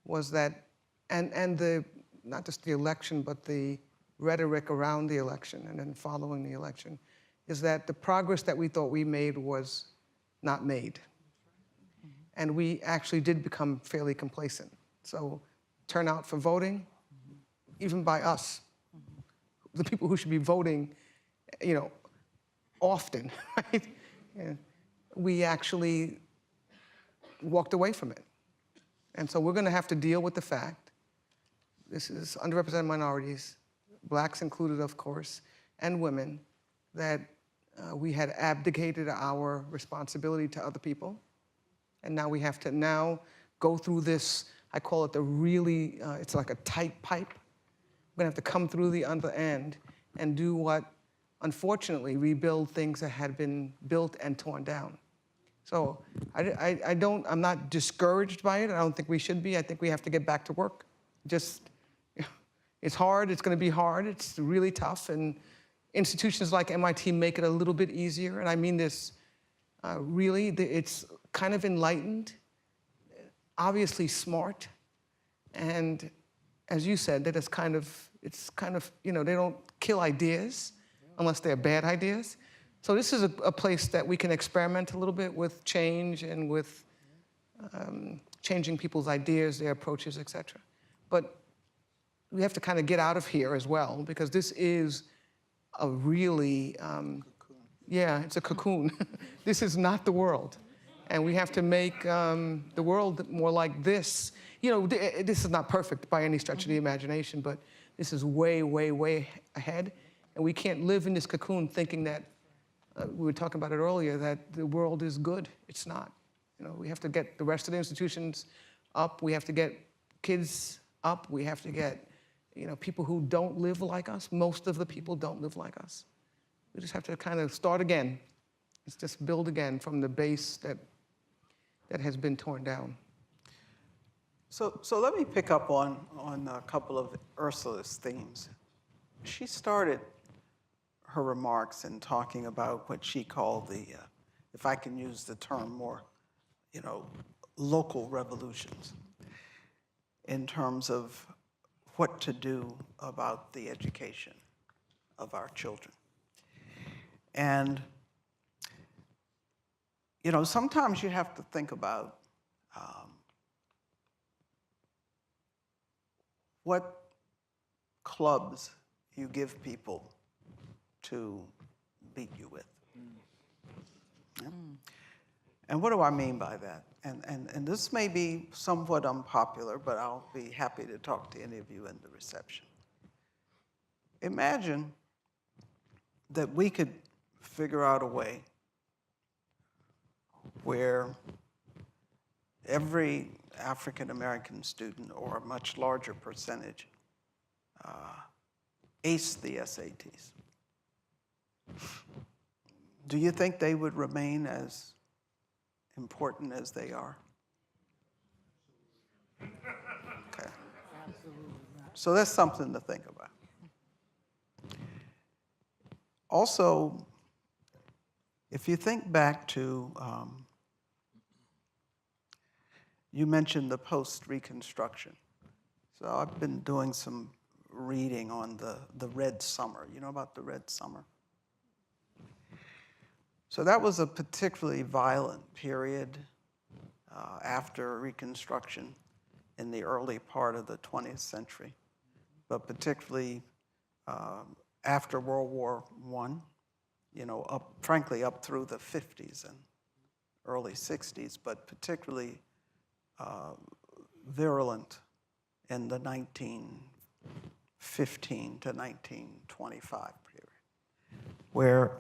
[SPEAKER 8] was that, not just the election, but the rhetoric around the election and then following the election, is that the progress that we thought we made was not made. And we actually did become fairly complacent. So turnout for voting, even by us, the people who should be voting, often, right? And we actually walked away from it. And so we're going to have to deal with the fact, this is underrepresented minorities, blacks included, of course, and women, that we had abdicated our responsibility to other people. And now we have to go through this, I call it it's like a tight pipe. We're going to have to come through the other end and do what, unfortunately, rebuild things that had been built and torn down. So I'm not discouraged by it. I don't think we should be. I think we have to get back to work. It's hard. It's going to be hard. It's really tough. And institutions like MIT make it a little bit easier. And I mean this really. It's kind of enlightened, obviously smart, and as you said, that it's kind of, they don't kill ideas unless they're bad ideas. So this is a place that we can experiment a little bit with change and with changing people's ideas, their approaches, et cetera. But we have to kind of get out of here as well, because this is a really, it's a cocoon. This is not the world. And we have to make the world more like this. This is not perfect by any stretch of the imagination, but this is way, way, way ahead. And we can't live in this cocoon thinking that, we were talking about it earlier, that the world is good. It's not. We have to get the rest of the institutions up. We have to get kids up. We have to get, people who don't live like us. Most of the people don't live like us. We just have to kind of start again. Let's just build again from the base that has been torn down.
[SPEAKER 7] So let me pick up on a couple of Ursula's themes. She started her remarks in talking about what she called if I can use the term more, local revolutions in terms of what to do about the education of our children. And, you know, sometimes you have to think about what clubs you give people to beat you with. Yeah. And what do I mean by that? And this may be somewhat unpopular, but I'll be happy to talk to any of you in the reception. Imagine that we could figure out a way where every African American student, or a much larger percentage, aced the SATs. Do you think they would remain as important as they are? Okay. So that's something to think about. Also, if you think back to, you mentioned the post-Reconstruction. So I've been doing some reading on the Red Summer. You know about the Red Summer? So that was a particularly violent period after Reconstruction in the early part of the 20th century, but particularly after World War I, you know, frankly up through the 50s and early 60s, but particularly virulent in the 1915 to 1925 period, where,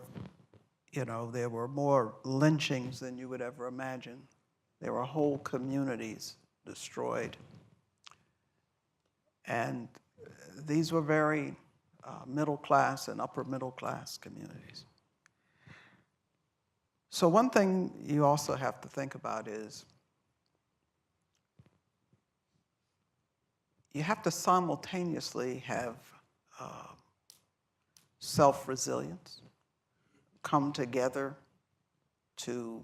[SPEAKER 7] you know, there were more lynchings than you would ever imagine. There were whole communities destroyed. And these were very middle class and upper middle class communities. So one thing you also have to think about is you have to simultaneously have self-resilience, come together to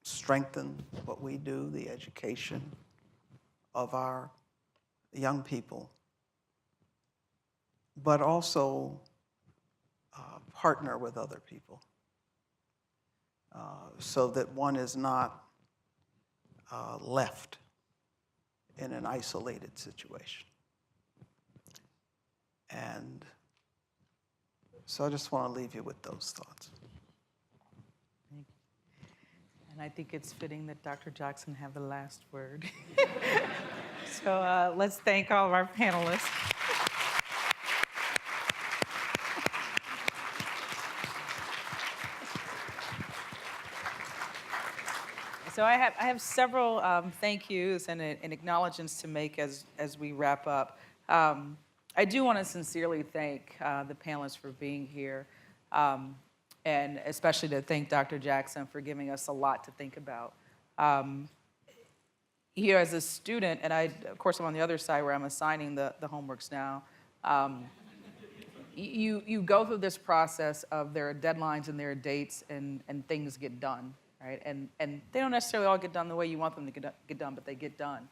[SPEAKER 7] strengthen what we do, the education of our young people, but also partner with other people so that one is not left in an isolated situation. And so I just want to leave you with those thoughts.
[SPEAKER 9] Thank you. And I think it's fitting that Dr. Jackson have the last word. So let's thank all of our panelists. So I have several thank yous and acknowledgements to make as we wrap up. I do want to sincerely thank the panelists for being here, and especially to thank Dr. Jackson for giving us a lot to think about. Here as a student, and of course I'm on the other side where I'm assigning the homeworks now, you go through this process of there are deadlines and there are dates and things get done, right? And they don't necessarily all get done the way you want them to get done, but they get done.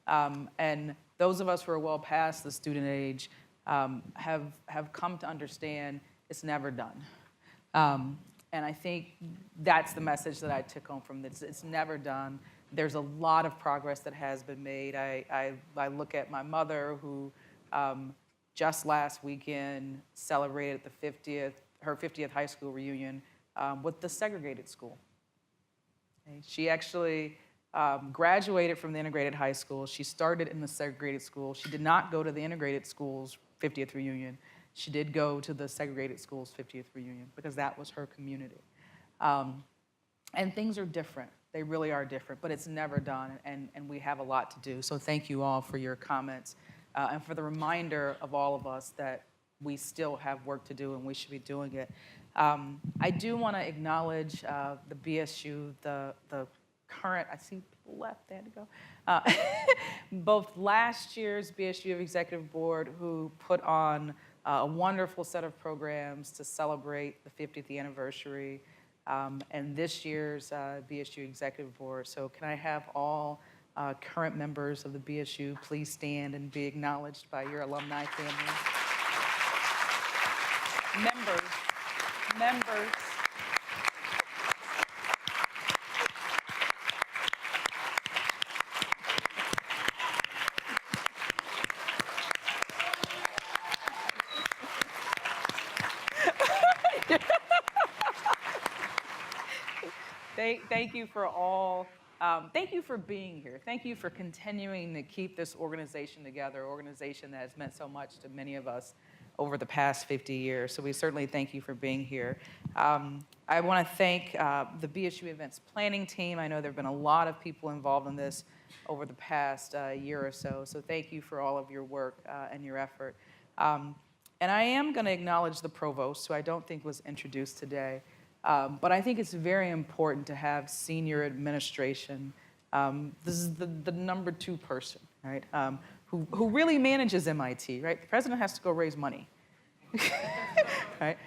[SPEAKER 9] And those of us who are well past the student age have come to understand it's never done. And I think that's the message that I took home from this. It's never done. There's a lot of progress that has been made. I look at my mother who just last weekend celebrated her 50th high school reunion with the segregated school. She actually graduated from the integrated high school. She started in the segregated school. She did not go to the integrated school's 50th reunion. She did go to the segregated school's 50th reunion because that was her community. And things are different. They really are different, but it's never done, and we have a lot to do. So thank you all for your comments and for the reminder of all of us that we still have work to do and we should be doing it. I do want to acknowledge the BSU, the current, I see people left, they had to go. Both last year's BSU Executive Board, who put on a wonderful set of programs to celebrate the 50th anniversary, and this year's BSU Executive Board. So can I have all current members of the BSU please stand and be acknowledged by your alumni family? Members. Thank you for all. Thank you for being here. Thank you for continuing to keep this organization together, an organization that has meant so much to many of us over the past 50 years. So we certainly thank you for being here. I want to thank the BSU Events Planning Team. I know there have been a lot of people involved in this over the past year or so. So thank you for all of your work and your effort. And I am going to acknowledge the provost, who I don't think was introduced today. But I think it's very important to have senior administration. This is the number 2 person, right? Who really manages MIT, right? The president has to go raise money, right?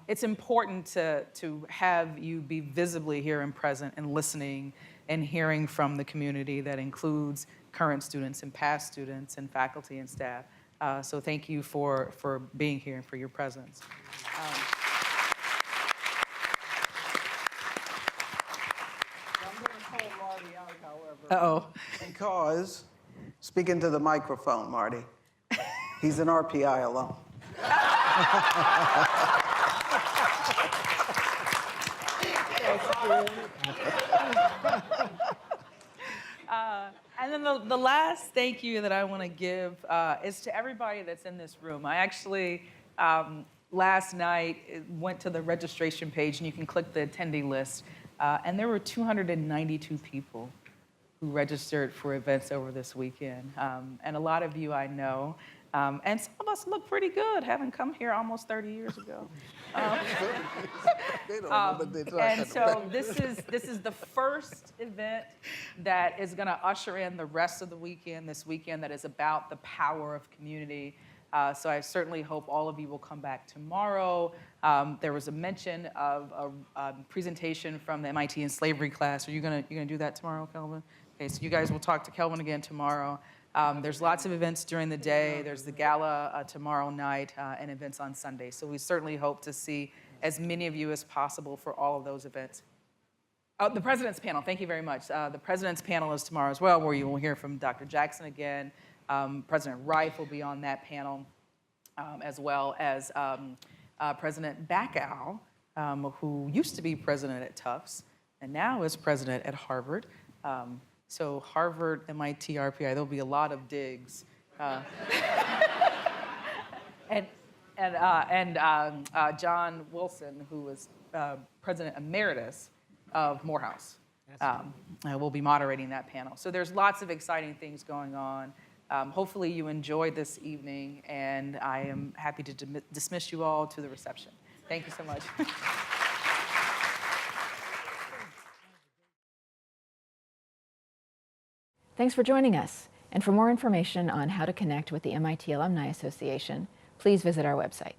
[SPEAKER 9] It's important to have you be visibly here and present and listening and hearing from the community that includes current students and past students and faculty and staff. So thank you for being here and for your presence. Uh-oh.
[SPEAKER 7] Because, speaking to the microphone, Marty, he's an RPI alum.
[SPEAKER 9] And then the last thank you that I want to give is to everybody that's in this room. I actually, last night, went to the registration page, and you can click the attendee list, and there were 292 people who registered for events over this weekend. And a lot of you I know, and some of us look pretty good, having come here almost 30 years ago. And so this is the first event that is going to usher in the rest of the weekend, this weekend that is about the power of community. So I certainly hope all of you will come back tomorrow. There was a mention of a presentation from the MIT and slavery class. Are you gonna do that tomorrow, Kelvin? Okay, so you guys will talk to Kelvin again tomorrow. There's lots of events during the day. There's the gala tomorrow night and events on Sunday. So we certainly hope to see as many of you as possible for all of those events. Oh, the President's Panel, thank you very much. The President's Panel is tomorrow as well, where you will hear from Dr. Jackson again. President Reif will be on that panel, as well as President Bacow, who used to be president at Tufts and now is president at Harvard. So Harvard, MIT, RPI, there'll be a lot of digs. And John Wilson, who was president emeritus of Morehouse, will be moderating that panel. So there's lots of exciting things going on. Hopefully you enjoyed this evening, and I am happy to dismiss you all to the reception. Thank you so much.
[SPEAKER 1] Thanks for joining us. And for more information on how to connect with the MIT Alumni Association, please visit our website.